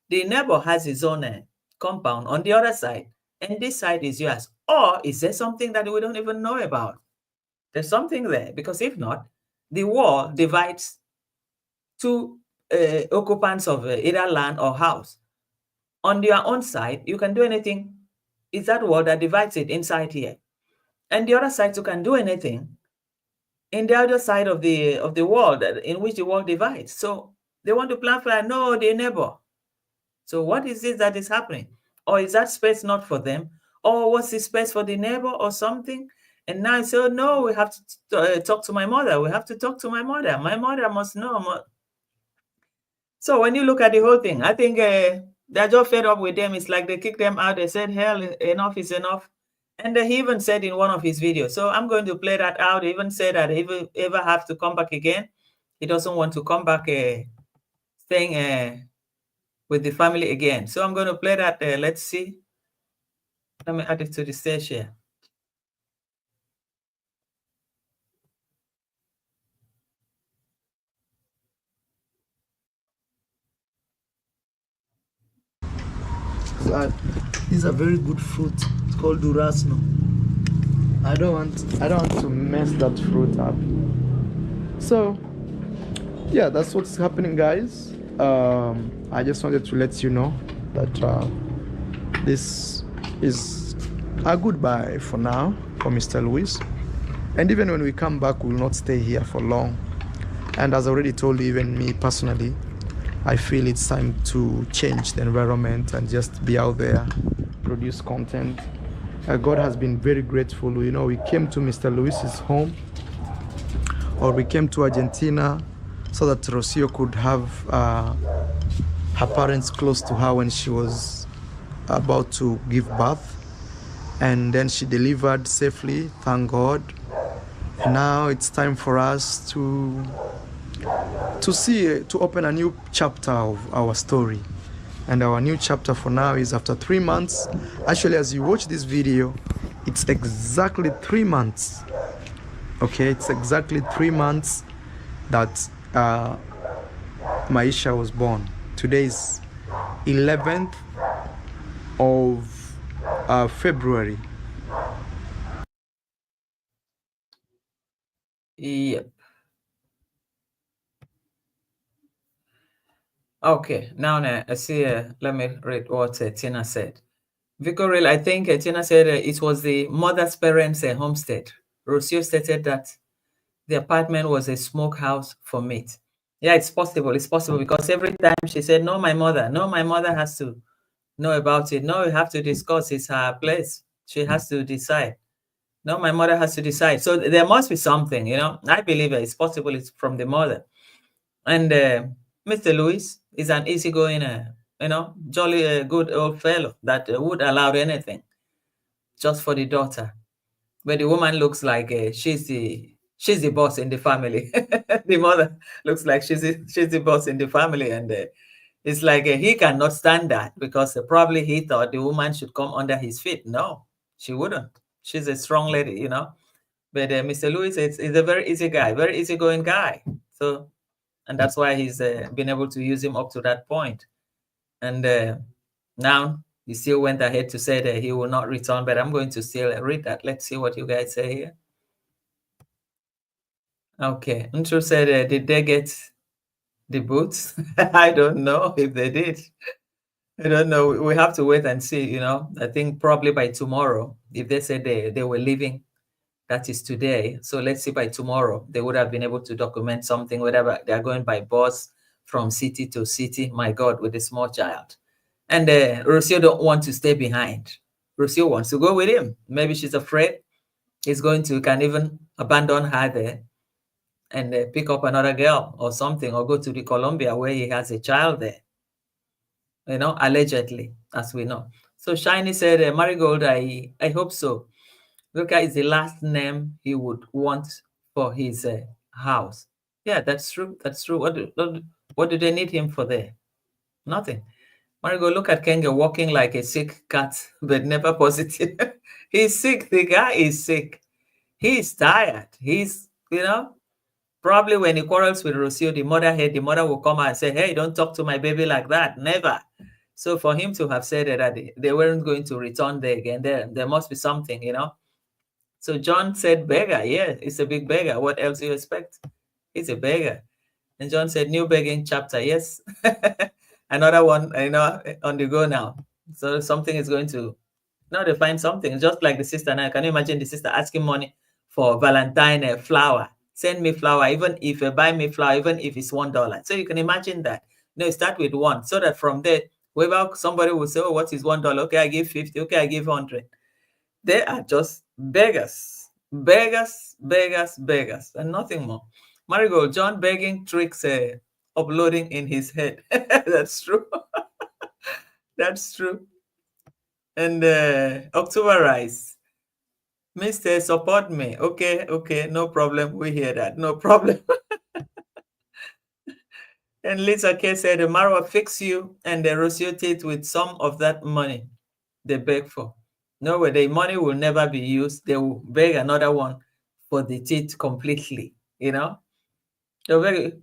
The neighbor has his own compound on the other side, and this side is yours. Or is there something that we don't even know about? There's something there, because if not, the wall divides two occupants of either land or house. On your own side, you can do anything. It's that wall that divides it inside here. And the other side, you can do anything in the other side of the wall in which the wall divides. So they want to plant fire. No, the neighbor. So what is it that is happening? Or is that space not for them? Or was the space for the neighbor or something? And now I say, oh, no, we have to talk to my mother. We have to talk to my mother. My mother must know. So when you look at the whole thing, I think they're just fed up with them. It's like they kicked them out. They said, hell, enough is enough. And he even said in one of his videos, so I'm going to play that out. He even said that if he ever have to come back again, he doesn't want to come back staying with the family again. So I'm going to play that. Let's see. Let me add it to the stage here. These are very good fruit. It's called durazno. I don't want to mess that fruit up. So yeah, that's what's happening, guys. I just wanted to let you know that this is a goodbye for now for Mr. Luis. And even when we come back, we will not stay here for long. And as I already told you, even me personally, I feel it's time to change the environment and just be out there, produce content. God has been very grateful. You know, we came to Mr. Luis's home, or we came to Argentina so that Rocio could have her parents close to her when she was about to give birth. And then she delivered safely, thank God. And now it's time for us to open a new chapter of our story. And our new chapter for now is after 3 months. Actually, as you watch this video, it's exactly 3 months. Okay, it's exactly 3 months that Maisha was born. Today is 11th of February. Yep. Okay, now I see, let me read what Tina said. Vicoril, I think Tina said it was the mother's parents' homestead. Rocio stated that the apartment was a smokehouse for meat. Yeah, it's possible. It's possible, because every time she said, no, my mother has to know about it. No, we have to discuss. It's her place. She has to decide. No, my mother has to decide. So there must be something, you know. I believe it's possible it's from the mother. And Mr. Luis is an easygoing, you know, jolly good old fellow that would allow anything just for the daughter. But the woman looks like she's the boss in the family. The mother looks like she's the boss in the family, and it's like he cannot stand that, because probably he thought the woman should come under his feet. No, She wouldn't. She's a strong lady, you know. But Mr. Lewis is a very easy guy, very easygoing guy. So, and that's why he's been able to use him up to that point. And now he still went ahead to say that he will not return, but I'm going to still read that. Let's see what you guys say here. Okay, Ntru said, did they get the boots? I don't know if they did. I don't know. We have to wait and see, you know. I think probably by tomorrow, if they said they were leaving, that is today. So let's see by tomorrow, they would have been able to document something, whatever. They're going by bus from city to city, my God, with a small child. And Rocio don't want to stay behind. Rocio wants to go with him. Maybe she's afraid he's going to, can even abandon her there and pick up another girl or something, or go to the Colombia where he has a child there, you know, allegedly, as we know. So Shiny said, Marigold, I hope so. Luca is the last name he would want for his house. Yeah, that's true. That's true. What do they need him for there? Nothing. Marigold, look at Kenge walking like a sick cat, but never positive. He's sick. The guy is sick. He's tired. He's, you know, probably when he quarrels with Rocio, the mother will come out and say, hey, don't talk to my baby like that. Never. So for him to have said that they weren't going to return there again, there must be something, you know. So John said beggar. Yeah, it's a big beggar. What else do you expect? He's a beggar. And John said new begging chapter. Yes. Another one, you know, on the go now. So something is going to, now they find something. Just like the sister now. Can you imagine the sister asking money for Valentine flower? Send me flower, even if you buy me flower, even if it's $1. So you can imagine that. No, start with one, so that from there, whoever somebody will say, oh, what is $1? Okay, I give 50. Okay, I give 100. They are just beggars, beggars, beggars, beggars, and nothing more. Marigold, John begging tricks uploading in his head. That's true. That's true. And October Rice, Mr. Support me. Okay, okay, no problem. We hear that. No problem. And Lisa K said, Marwa fix you and they rotate with some of that money they beg for. No way, the money will never be used. They will beg another one for the teeth completely, you know. So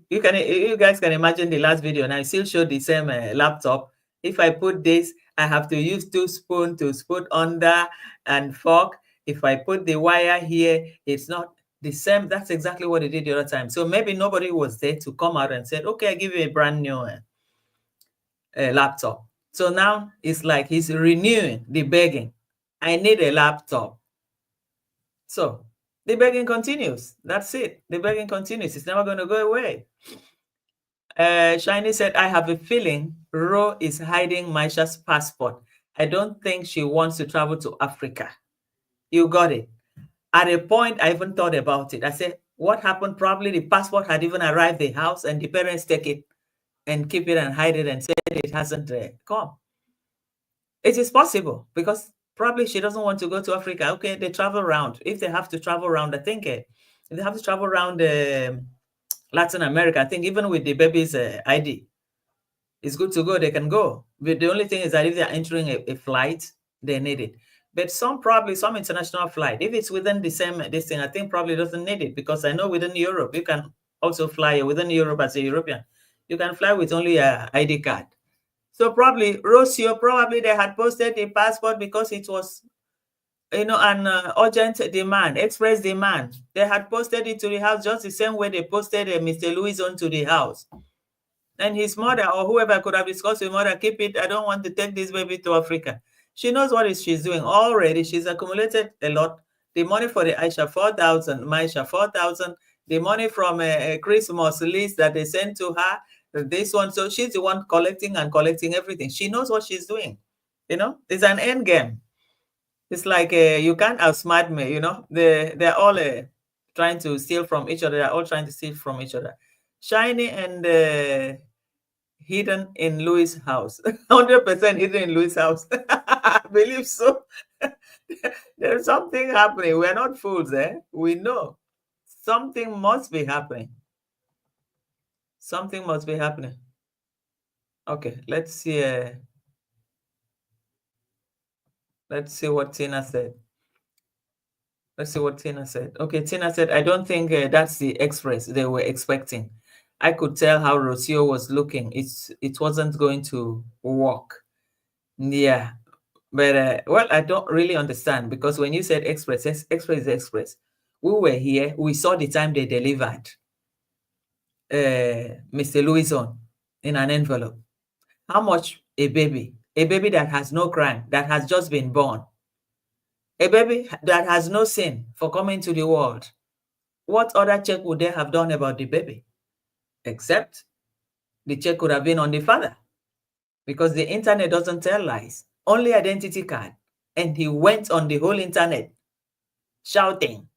you guys can imagine the last video, and I still show the same laptop. If I put this, I have to use 2 spoons to spoon under and fork. If I put the wire here, it's not the same. That's exactly what they did the other time. So maybe nobody was there to come out and said, okay, I give you a brand new laptop. So now it's like he's renewing the begging. I need a laptop. So the begging continues. That's it. The begging continues. It's never going to go away. Shiny said, I have a feeling Ro is hiding Maisha's passport. I don't think she wants to travel to Africa. You got it. At a point, I even thought about it. I said, what happened? Probably the passport had even arrived at the house and the parents take it and keep it and hide it and said it hasn't come. It is possible because probably she doesn't want to go to Africa. Okay, they travel around. If they have to travel around, I think if they have to travel around Latin America, I think even with the baby's ID, it's good to go. They can go. But the only thing is that if they're entering a flight, they need it. But probably some international flight, if it's within the same this thing, I think probably doesn't need it, because I know within Europe, you can also fly within Europe as a European. You can fly with only an ID card. So probably Rocio, probably they had posted the passport because it was, you know, an urgent demand, express demand. They had posted it to the house just the same way they posted Mr. Louis onto the house. And his mother or whoever could have discussed with mother, keep it. I don't want to take this baby to Africa. She knows what she's doing already. She's accumulated a lot. The money for the Aisha 4,000, Maisha 4,000, the money from a Christmas list that they sent to her, this one. So she's the one collecting and collecting everything. She knows what she's doing. You know, it's an end game. It's like you can't outsmart me. You know, they're all trying to steal from each other. They're all trying to steal from each other. Shiny and hidden in Louis' house. 100% hidden in Louis' house. I believe so. There's something happening. We're not fools, eh? We know something must be happening. Something must be happening. Okay, let's see. Let's see what Tina said. Let's see what Tina said. Okay, Tina said, I don't think that's the express they were expecting. I could tell how Rocio was looking. It wasn't going to work. Yeah, but well, I don't really understand, because when you said express, express is express. We were here. We saw the time they delivered Mr. Louison in an envelope. How much a baby that has no crime, that has just been born, a baby that has no sin for coming to the world. What other check would they have done about the baby? Except the check could have been on the father, because the internet doesn't tell lies, only identity card. And he went on the whole internet shouting,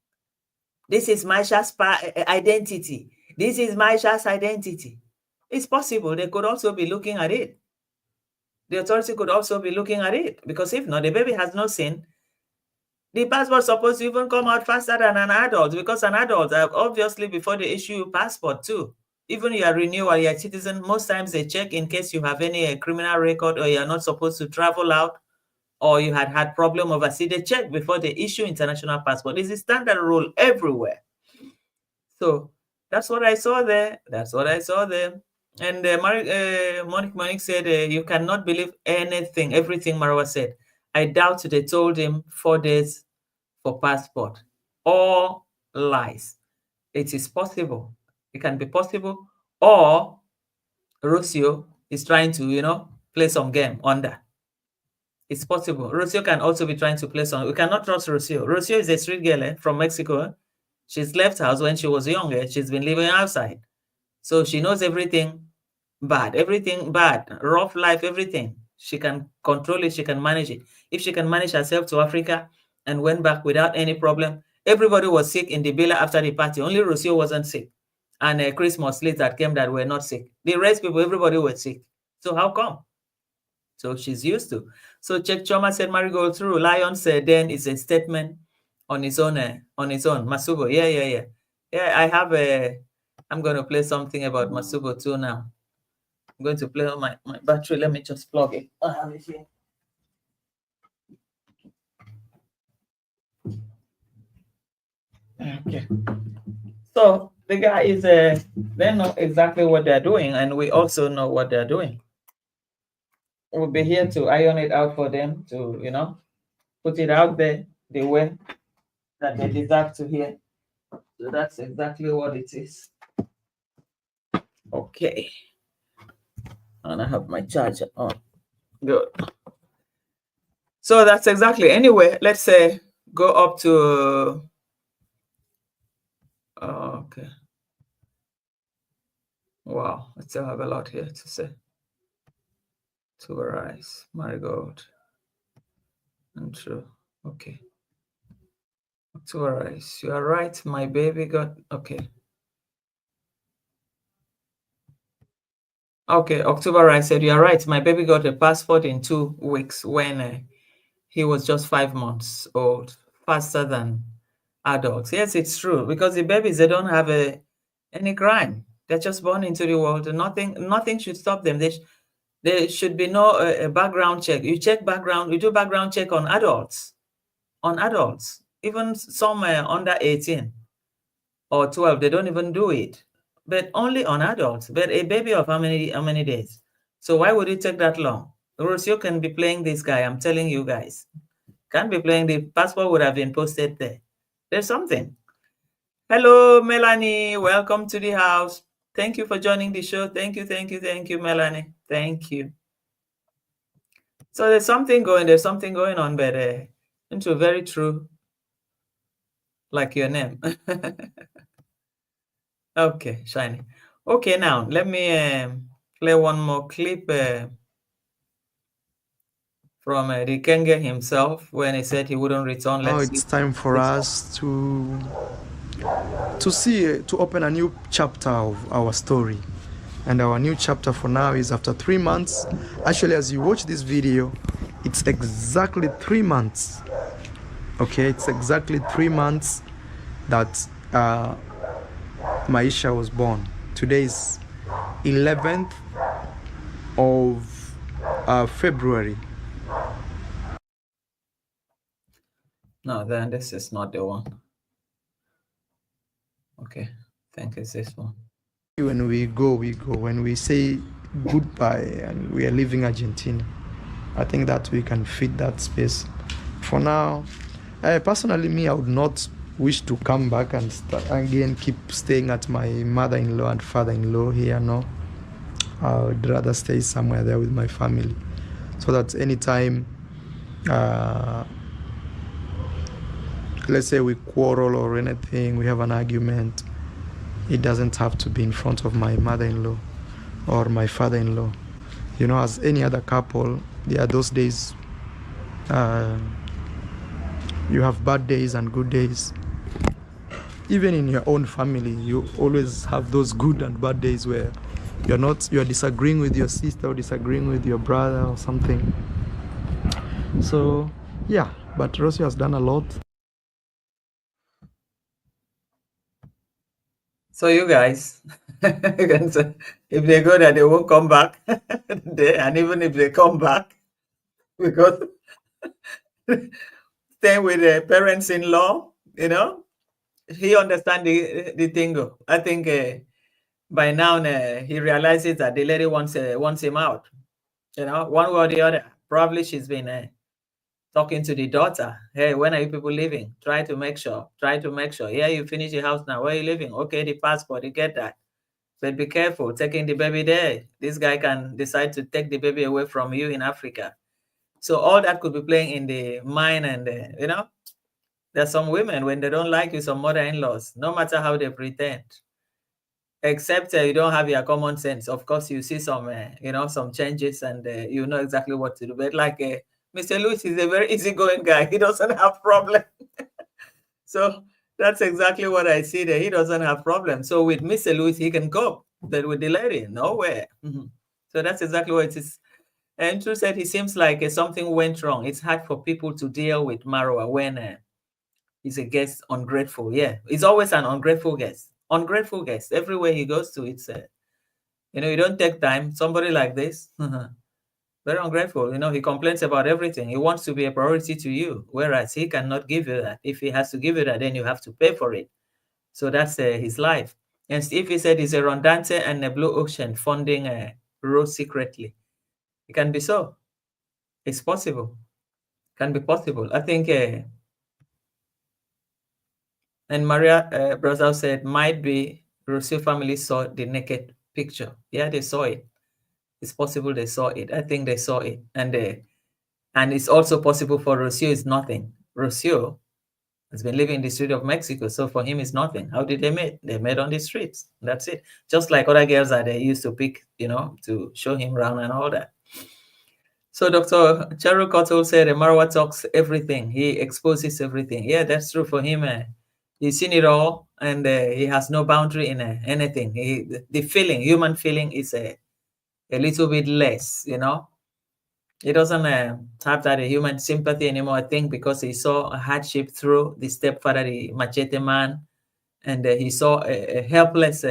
this is Maisha's identity. This is Maisha's identity. It's possible they could also be looking at it. The authority could also be looking at it, because if not, the baby has no sin. The passport is supposed to even come out faster than an adult, because an adult, obviously, before they issue you passport too, even your renewal, your citizen, most times they check in case you have any criminal record, or you're not supposed to travel out, or you had problem overseas. They check before they issue international passport. It's a standard rule everywhere. So that's what I saw there. That's what I saw there. And Monique said, you cannot believe anything, everything Marwa said. I doubt they told him 4 days for passport. All lies. It is possible. It can be possible. Or Rocio is trying to, play some game under. It's possible. Rocio can also be trying to play some. We cannot trust Rocio. Rocio is a street girl from Mexico. She's left house when she was younger. She's been living outside. So she knows everything bad, rough life, everything. She can control it, she can manage it. If she can manage herself to Africa and went back without any problem, everybody was sick in the villa after the party. Only Rocio wasn't sick. And Christmas lists that came that were not sick. The rest people, everybody was sick. So how come? So she's used to. So Check Choma said, Marigold through. Lion said, then it's a statement on its own. Masubo, yeah. Yeah, I have I'm going to play something about Masubo too now. I'm going to play on my battery. Let me just plug it. I have it here. Okay. So the guy is, they know exactly what they're doing, and we also know what they're doing. We'll be here to iron it out for them, to, put it out there the way that they deserve to hear. So that's exactly what it is. Okay. And I have my charger on. Good. So that's exactly. Anyway, let's say go up to. Okay. Wow, I still have a lot here to say. To arise, Marigold. And true. Okay. To arise. You are right. My baby got. Okay. Okay, October, I said, you're right. My baby got a passport in 2 weeks when he was just 5 months old, faster than adults. Yes, it's true, because the babies, they don't have any crime. They're just born into the world, and nothing should stop them. There should be no background check. You check background, you do background check on adults, even some under 18 or 12, they don't even do it. But only on adults. But a baby of how many days? So why would it take that long? Rocio can be playing this guy. I'm telling you guys. Can't be playing. The passport would have been posted there. There's something. Hello, Melanie. Welcome to the house. Thank you for joining the show. Thank you, Melanie. Thank you. So there's something going on, but into very true. Like your name. Okay, shiny. Okay, now let me play one more clip from the Kenge himself when he said he wouldn't return. Now it's time for us to open a new chapter of our story. And our new chapter for now is after 3 months. Actually, as you watch this video, it's exactly 3 months. Okay, it's exactly 3 months that Maisha was born. Today is 11th of February. No, then this is not the one. Okay, I think it's this one. When we go, we go. When we say goodbye and we are leaving Argentina, I think that we can fit that space. For now, personally, me, I would not wish to come back and again keep staying at my mother-in-law and father-in-law here. No, I would rather stay somewhere there with my family, so that anytime, let's say we quarrel or anything, we have an argument, it doesn't have to be in front of my mother-in-law or my father-in-law. You know, as any other couple, there are those days. You have bad days and good days. Even in your own family, you always have those good and bad days where you're disagreeing with your sister or disagreeing with your brother or something. So yeah, but Rosie has done a lot. So you guys, you can say, if they go there, they won't come back. And even if they come back, because staying with the parents-in-law, you know, he understands the thing. I think by now he realizes that the lady wants him out. You know, one way or the other. Probably she's been talking to the daughter. Hey, when are you people leaving? Try to make sure. Yeah, you finish your house now. Where are you living? Okay, the passport, you get that. But be careful taking the baby there. This guy can decide to take the baby away from you in Africa. So all that could be playing in the mind, and you know, there's some women when they don't like you, some mother-in-laws, no matter how they pretend, except you don't have your common sense. Of course, you see some, you know, some changes, and you know exactly what to do. But like Mr. Lewis is a very easygoing guy. He doesn't have problem. So that's exactly what I see there. He doesn't have problem. So with Mr. Lewis, he can cope. But with the lady, nowhere. So that's exactly what it is. And True said he seems like something went wrong. It's hard for people to deal with Marwa when he's a guest ungrateful. Yeah, he's always an ungrateful guest. Ungrateful guest. Everywhere he goes to, it's you know, you don't take time. Somebody like this, very ungrateful. You know, he complains about everything. He wants to be a priority to you, whereas he cannot give you that. If he has to give you that, then you have to pay for it. So that's his life. And Steve, he said he's a Rondante and a Blue Ocean funding Rose secretly. It can be so. It's possible. Can be possible. I think. And Maria Brazil said, might be Rousseau family saw the naked picture. Yeah, they saw it. It's possible they saw it. I think they saw it. And it's also possible for Rousseau is nothing. Rousseau has been living in the street of Mexico, so for him it's nothing. How did they meet? They met on the streets. That's it. Just like other girls that they used to pick, you know, to show him around and all that. So Dr. Cheryl Cottle said Marwa talks everything. He exposes everything. Yeah, that's true for him. He's seen it all, and he has no boundary in anything. The feeling, human feeling, is a little bit less, you know. He doesn't have that human sympathy anymore, I think, because he saw a hardship through the stepfather, the machete man, and he saw a helpless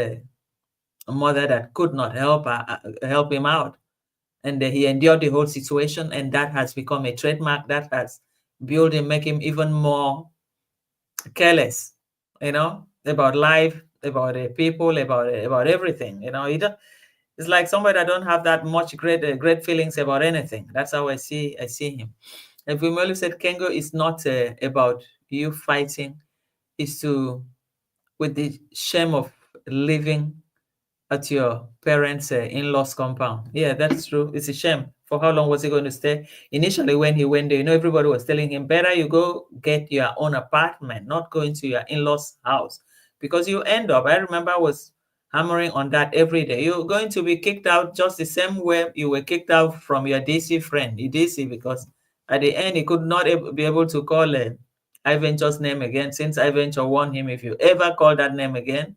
mother that could not help him out. And he endured the whole situation, and that has become a trademark that has built him, make him even more careless, you know, about life, about people, about everything. You know, it's like somebody that don't have that much great feelings about anything. That's how I see him. And Vumelu said, Kengo is not about you fighting, is to with the shame of living at your parents' in-laws compound. Yeah, that's true. It's a shame. For how long was he going to stay? Initially, when he went there, you know, everybody was telling him, better you go get your own apartment, not going to your in-laws' house. Because you end up, I remember I was hammering on that every day. You're going to be kicked out just the same way you were kicked out from your DC friend, the DC, because at the end, he could not be able to call Iventure's name again, since Iventure warned him, if you ever call that name again,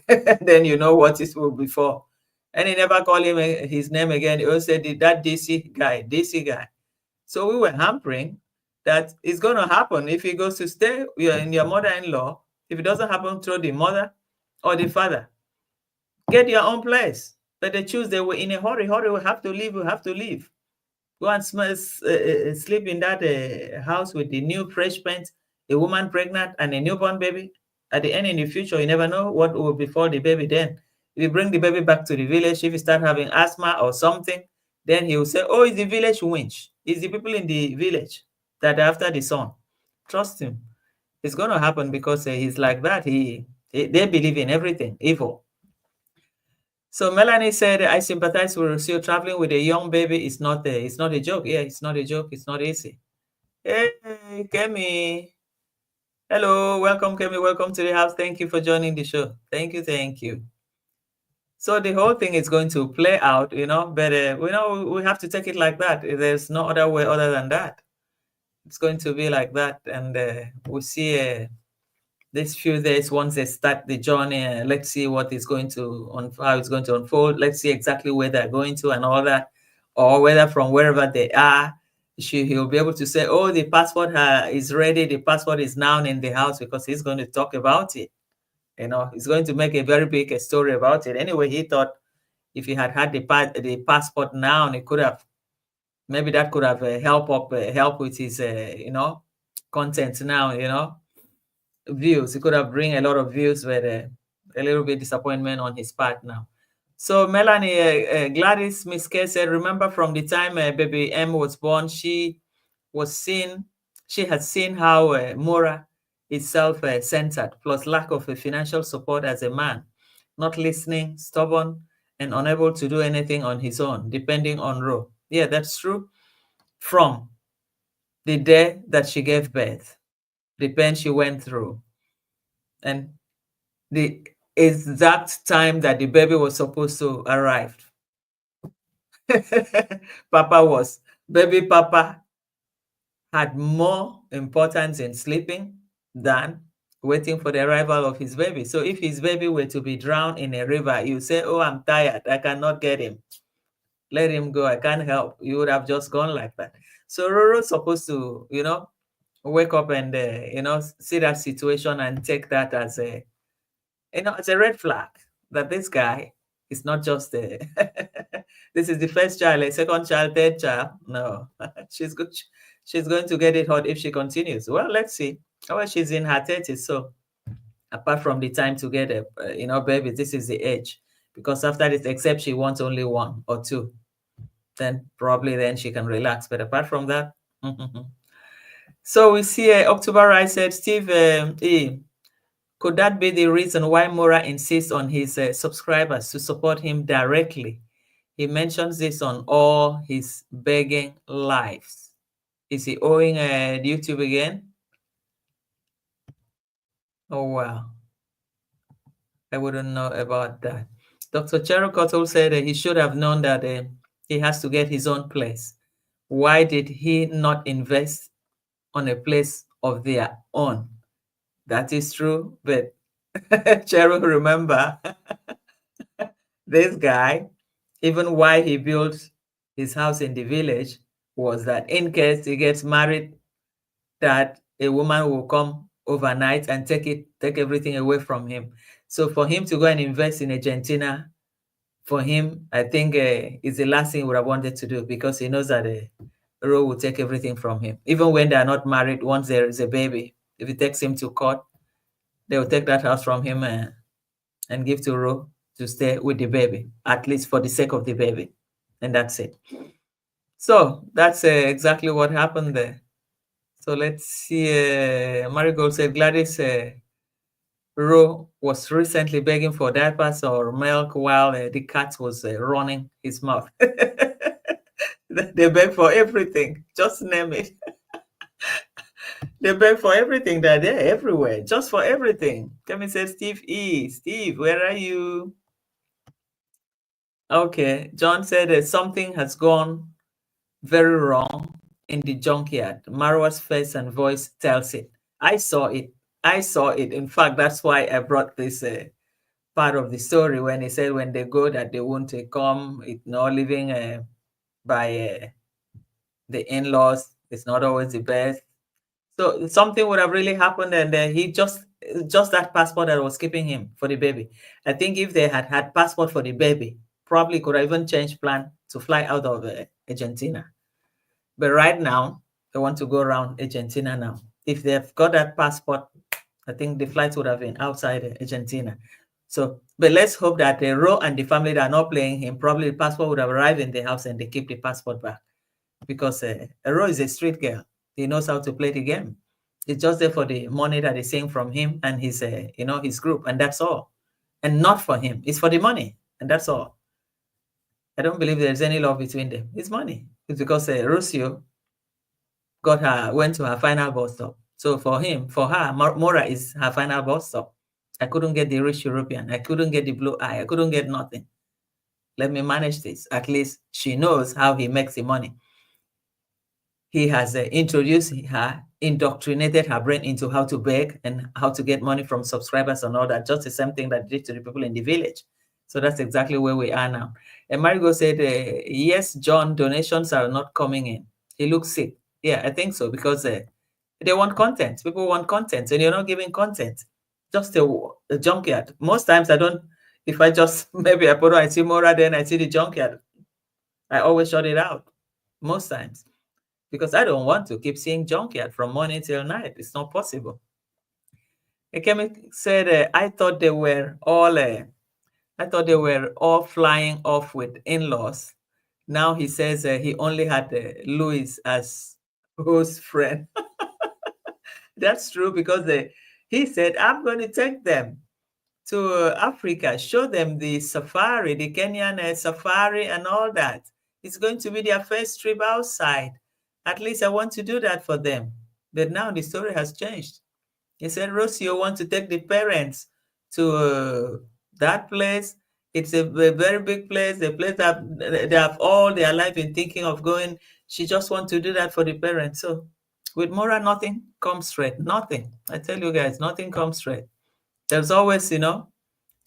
then you know what it will be for. And he never called him his name again. He always said that DC guy. So we were hampering that it's going to happen if he goes to stay in your mother-in-law. If it doesn't happen through the mother or the father, get your own place. But they choose, they were in a hurry, we have to leave. Go and sleep in that house with the new fresh paint. a woman pregnant and a newborn baby. At the end, in the future, you never know what will befall the baby then. If you bring the baby back to the village, if you start having asthma or something, then he will say, oh, it's the village winch. It's the people in the village that are after the son. Trust him. It's going to happen because he's like that. They believe in everything, evil. So Melanie said, I sympathize with Rocio. Traveling with a young baby is not a joke. Yeah, it's not a joke. It's not easy. Hey, Kemi. Hello, welcome, Kemi. Welcome to the house. Thank you for joining the show. Thank you, thank you. So the whole thing is going to play out, but we have to take it like that. There's no other way other than that. It's going to be like that, and we'll see these few days once they start the journey. Let's see what is going to how it's going to unfold. Let's see exactly where they're going to and all that, or whether from wherever they are, he'll be able to say, oh, the passport is ready. The passport is now in the house, because he's going to talk about it. He's going to make a very big story about it. Anyway, he thought if he had the passport now, it could have, maybe that could have help with his, content now, views. He could have bring a lot of views, but a little bit disappointment on his part now. So Melanie, Gladys Miss K said, remember from the time baby M was born, she had seen how Mora is self-centered, plus lack of financial support as a man, not listening, stubborn, and unable to do anything on his own, depending on Ro. Yeah, that's true. From the day that she gave birth, the pain she went through, and the exact time that the baby was supposed to arrive. Baby Papa had more importance in sleeping than waiting for the arrival of his baby. So if his baby were to be drowned in a river, you say, oh, I'm tired, I cannot get him. Let him go, I can't help. You would have just gone like that. So Roro's supposed to, wake up and, see that situation and take that as it's a red flag that this guy is not just a, this is the first child, a second child, third child. No, she's good. She's going to get it hot if she continues. Well, let's see. Well, she's in her 30s, so apart from the time to get a, baby, this is the age. Because after this, except she wants only one or two, then probably then she can relax. But apart from that, so we see October. I said, Steve, could that be the reason why Mora insists on his subscribers to support him directly? He mentions this on all his begging lives. Is he owing YouTube again? Oh, wow. I wouldn't know about that. Dr. Cherokotto said he should have known that he has to get his own place. Why did he not invest on a place of their own? That is true, but Cheryl, remember, this guy, even why he built his house in the village was that in case he gets married, that a woman will come overnight and take everything away from him. So for him to go and invest in Argentina, for him, I think is the last thing he would have wanted to do, because he knows that Ro will take everything from him. Even when they are not married, once there is a baby, if he takes him to court, they will take that house from him and give to Ro to stay with the baby, at least for the sake of the baby. And that's it. So that's exactly what happened there. So let's see. Marigold said Gladys Ro was recently begging for diapers or milk while the cat was running his mouth. They beg for everything. Just name it. They beg for everything. They're there everywhere, just for everything. Kemi said, Steve E. Steve, where are you? Okay. John said something has gone very wrong in the junkyard. Marwa's face and voice tells it. I saw it. In fact, that's why I brought this part of the story when he said when they go that they won't come. It's not living by the in-laws. It's not always the best. So something would have really happened, and he just that passport that was keeping him for the baby. I think if they had passport for the baby, probably could have even changed plan to fly out of Argentina. But right now, they want to go around Argentina now. if they've got that passport, I think the flights would have been outside Argentina. So, but let's hope that Ro and the family that are not playing him, probably the passport would have arrived in the house and they keep the passport back. Because Ro is a street girl. He knows how to play the game. It's just there for the money that is saying from him and his, his group, and that's all. And not for him. It's for the money, and that's all. I don't believe there's any love between them. It's money. It's because Rocio went to her final bus stop. So for her, Mora is her final bus stop. I couldn't get the rich European. I couldn't get the blue eye. I couldn't get nothing. Let me manage this. At least she knows how he makes the money. He has introduced her, indoctrinated her brain into how to beg and how to get money from subscribers and all that. Just the same thing that did to the people in the village. So that's exactly where we are now. And Marigo said, yes, John, donations are not coming in. He looks sick. Yeah, I think so, because they want content. People want content, and you're not giving content. Just a junkyard. Most times I don't, if I just, maybe I see Mora, then I see the junkyard. I always shut it out, most times. Because I don't want to keep seeing junkyard from morning till night. It's not possible. Ekemi said, I thought they were all flying off with in-laws. Now he says he only had Louis as host friend. That's true, because he said, I'm going to take them to Africa, show them the safari, the Kenyan safari and all that. It's going to be their first trip outside. At least I want to do that for them. But now the story has changed. He said, Rocio wants to take the parents to that place. It's a very big place, a place that they have all their life been thinking of going. She just wants to do that for the parents. So with Mora, nothing comes straight. Nothing. I tell you guys, nothing comes straight. There's always,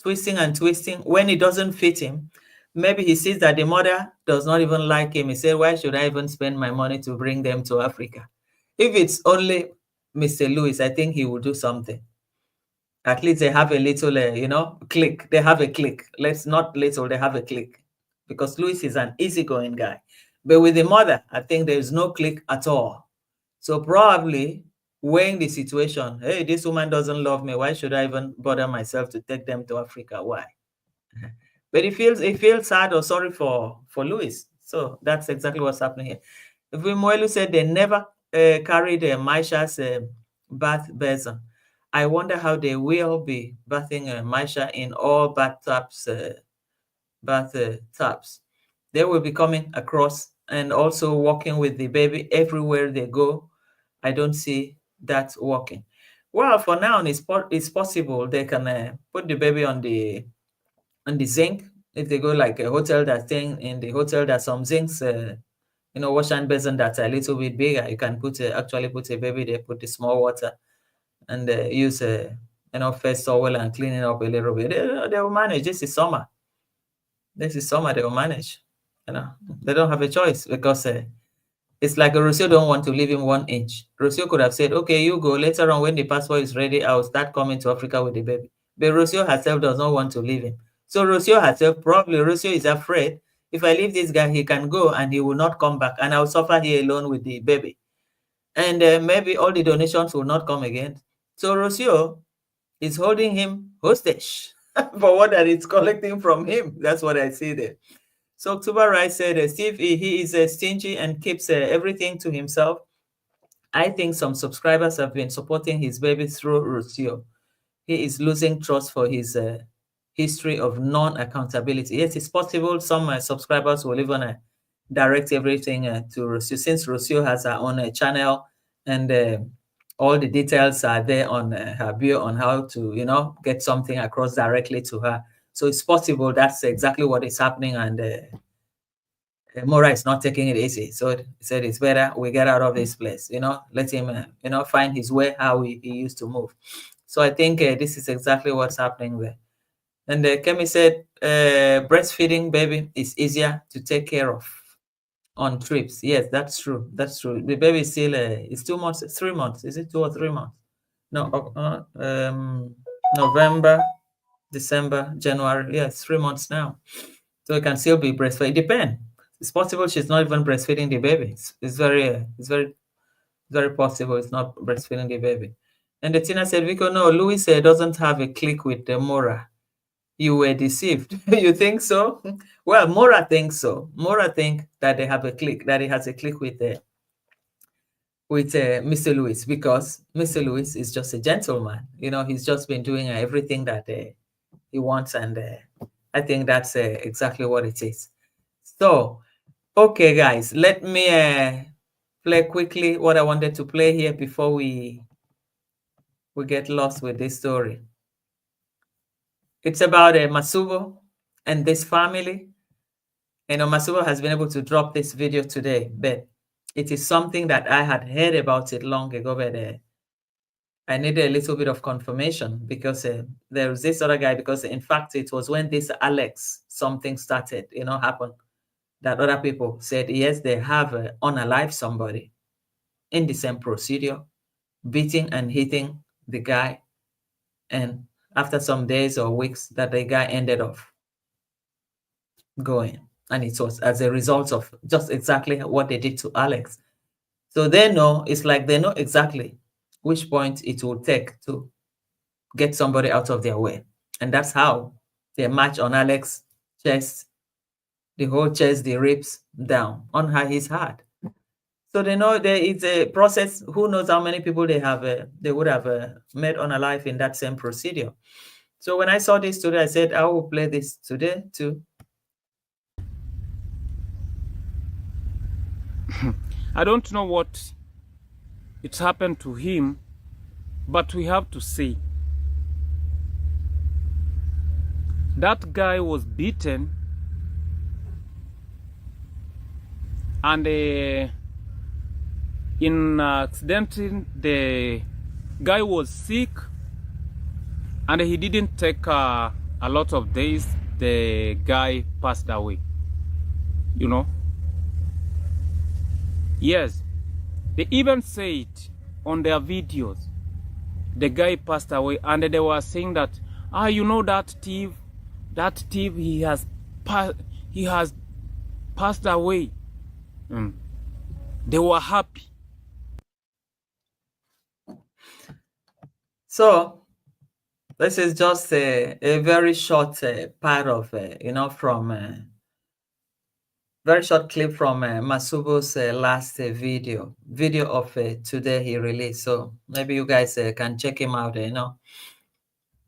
twisting and twisting. When it doesn't fit him, maybe he sees that the mother does not even like him. He said, why should I even spend my money to bring them to Africa? If it's only Mr. Lewis, I think he will do something. At least they have a little, click. They have a click. Let's not little, they have a click. Because Lewis is an easygoing guy. But with the mother, I think there is no click at all. So probably weighing the situation, hey, this woman doesn't love me. Why should I even bother myself to take them to Africa? Why? But he feels sad or sorry for Louis. So that's exactly what's happening here. Moelu said they never carried Maisha's bath basin. I wonder how they will be bathing Maisha in all bathtubs. They will be coming across and also walking with the baby everywhere they go. I don't see that working. Well, for now, it's possible they can put the baby on the zinc. If they go like a hotel that's staying in the hotel, there's some zincs, wash and basin that's a little bit bigger. You can actually put a baby there, put the small water, and use first towel and clean it up a little bit. They will manage. This is summer. They will manage. They don't have a choice, because it's like Rocio don't want to leave him 1 inch. Rocio could have said, okay, you go. Later on, when the passport is ready, I'll start coming to Africa with the baby. But Rocio herself does not want to leave him. So Rocio herself, probably Rocio is afraid, if I leave this guy, he can go and he will not come back, and I'll suffer here alone with the baby. And maybe all the donations will not come again. So Rocio is holding him hostage for what that it's collecting from him. That's what I see there. So October Rice said, Steve, he is stingy and keeps everything to himself. I think some subscribers have been supporting his baby through Rocio. He is losing trust for his history of non-accountability. Yes, it's possible some subscribers will even direct everything to Rocio, since Rocio has her own channel, and all the details are there on her bio on how to, get something across directly to her. So it's possible that's exactly what is happening, and Mora is not taking it easy. So he said it's better we get out of this place, let him, find his way how he used to move. So I think this is exactly what's happening there. And Kemi said, breastfeeding baby is easier to take care of on trips. Yes, that's true. That's true. The baby is still, it's 2 months, 3 months. Is it 2 or 3 months? No, November, December, January. Yes, 3 months now. So it can still be breastfed. It depends. It's possible she's not even breastfeeding the baby. It's very very possible it's not breastfeeding the baby. And the Tina said, Vico, no, Louis doesn't have a click with the Mora. You were deceived. You think so? Well, Mora thinks so. Mora think that they have a click, that he has a click with Mr. Lewis, because Mr. Lewis is just a gentleman. You know, he's just been doing everything that he wants, and I think that's exactly what it is. So, okay, guys, let me play quickly what I wanted to play here before we get lost with this story. It's about Masubo and this family. You know, Masubo has been able to drop this video today, but it is something that I had heard about it long ago, but I needed a little bit of confirmation, because there was this other guy, because in fact, it was when this Alex something started, you know, happen, that other people said, yes, they have unalive somebody in the same procedure, beating and hitting the guy. And after some days or weeks, that the guy ended up going. And it was as a result of just exactly what they did to Alex. So they know, it's like they know exactly which point it will take to get somebody out of their way. And that's how they march on Alex's chest, the whole chest, the ribs down on his heart. So they know there is a process. Who knows how many people they would have made unalive in that same procedure. So when I saw this today, I said, I will play this today too. I don't know what it's happened to him, but we have to see. That guy was beaten, and in accident, the guy was sick, and he didn't take a lot of days. The guy passed away, you know. Yes, they even said on their videos the guy passed away, and they were saying that, you know, that thief, he has passed away. They were happy. So this is just a very short part of you know, from very short clip from Masubo's last video of today he released. So maybe you guys can check him out. You know,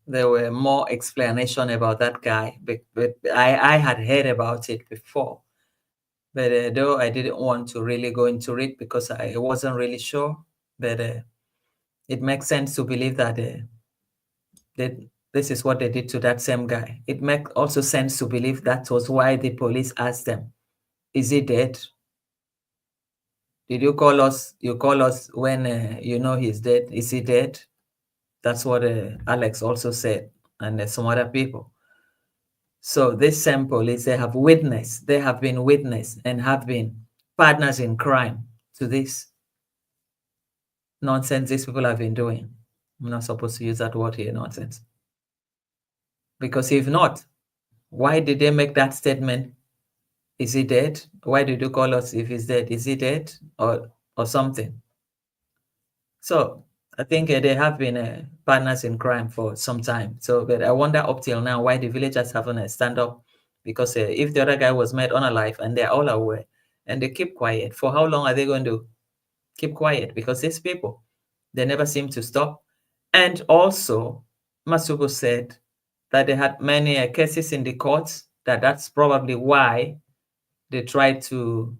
there were more explanation about that guy, but I had heard about it before, but though I didn't want to really go into it because I wasn't really sure. But it makes sense to believe that this is what they did to that same guy. It makes also sense to believe that was why the police asked them, is he dead? Did you call us? You call us when you know he's dead. Is he dead? That's what Alex also said, and some other people. So this same police, they have witnessed, they have been witness and have been partners in crime to this nonsense these people have been doing. I'm not supposed to use that word here, nonsense. Because if not, why did they make that statement? Is he dead? Why did you call us if he's dead? Is he dead or something? So I think they have been partners in crime for some time. So, but I wonder up till now why the villagers haven't stand up, because if the other guy was made unalive and they're all aware and they keep quiet, for how long are they going to keep quiet? Because these people, they never seem to stop. And also, Masubo said that they had many cases in the courts, that's probably why they tried to,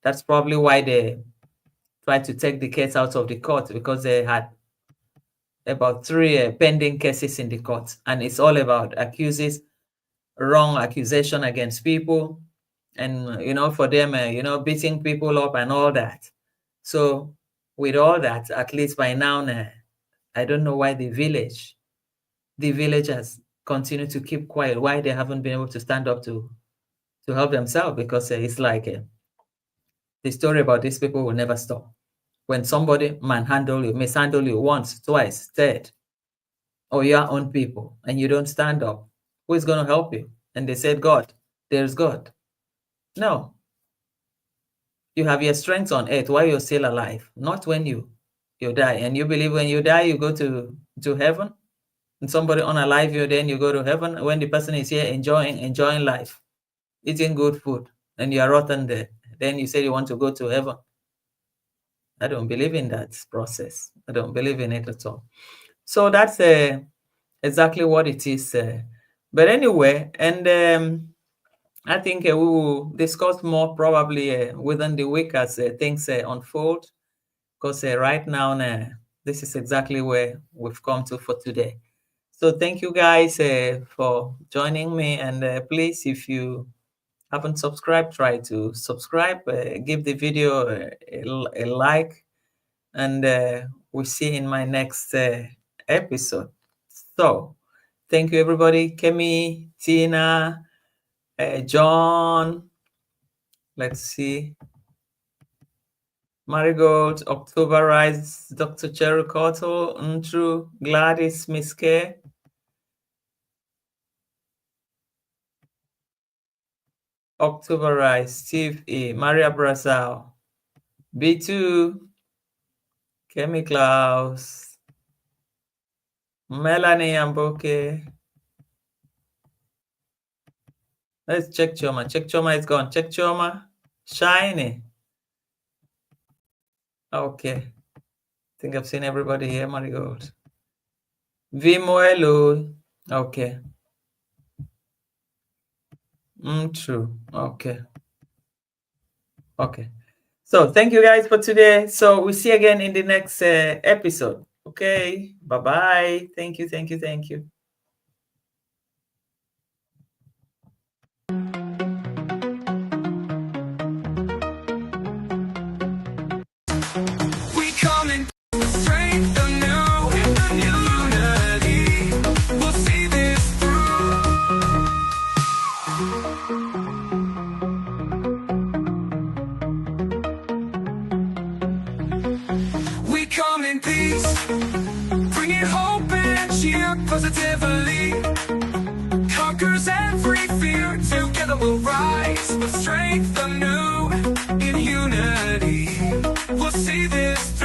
that's probably why they tried to take the case out of the court, because they had about 3 pending cases in the court, and it's all about wrong accusation against people, and you know, for them, you know, beating people up and all that. So with all that, at least by now, I don't know why the villagers continue to keep quiet, why they haven't been able to stand up to help themselves, because it's like the story about these people will never stop. When somebody mishandle you once, twice, third, or your own people, and you don't stand up, who is going to help you? And they said, God, there's God. No. You have your strength on earth while you're still alive, not when you die. And you believe when you die, you go to heaven. And somebody unalive you, then you go to heaven. When the person is here enjoying life, eating good food, and you are rotten there, then you say you want to go to heaven. I don't believe in that process. I don't believe in it at all. So that's exactly what it is. But anyway, and I think we will discuss more probably within the week as things unfold. Because right now, this is exactly where we've come to for today. So thank you guys for joining me. And please, if you haven't subscribed, try to subscribe, give the video a like, and we'll see in my next episode. So thank you, everybody. Kemi, Tina, John, let's see, Marigold, October Rise, Dr. Cherry Cotto, Ntru, Gladys, Miss K, October Rise, Steve E, Maria Brazil, B2, Kemi Klaus, Melanie Amboke. Let's check Choma. Check Choma is gone. Check Choma. Shiny. Okay. I think I've seen everybody here, Marigold. Vimoelo. Okay. True. Okay. Okay. So thank you guys for today. So we'll see you again in the next episode. Okay. Bye-bye. Thank you. Thank you. Thank you. We come in strength anew in the unity. We'll see this through. We come in peace, bringing hope and cheer positively. Conquers every fear, together we'll rise with strength anew in unity. We'll see this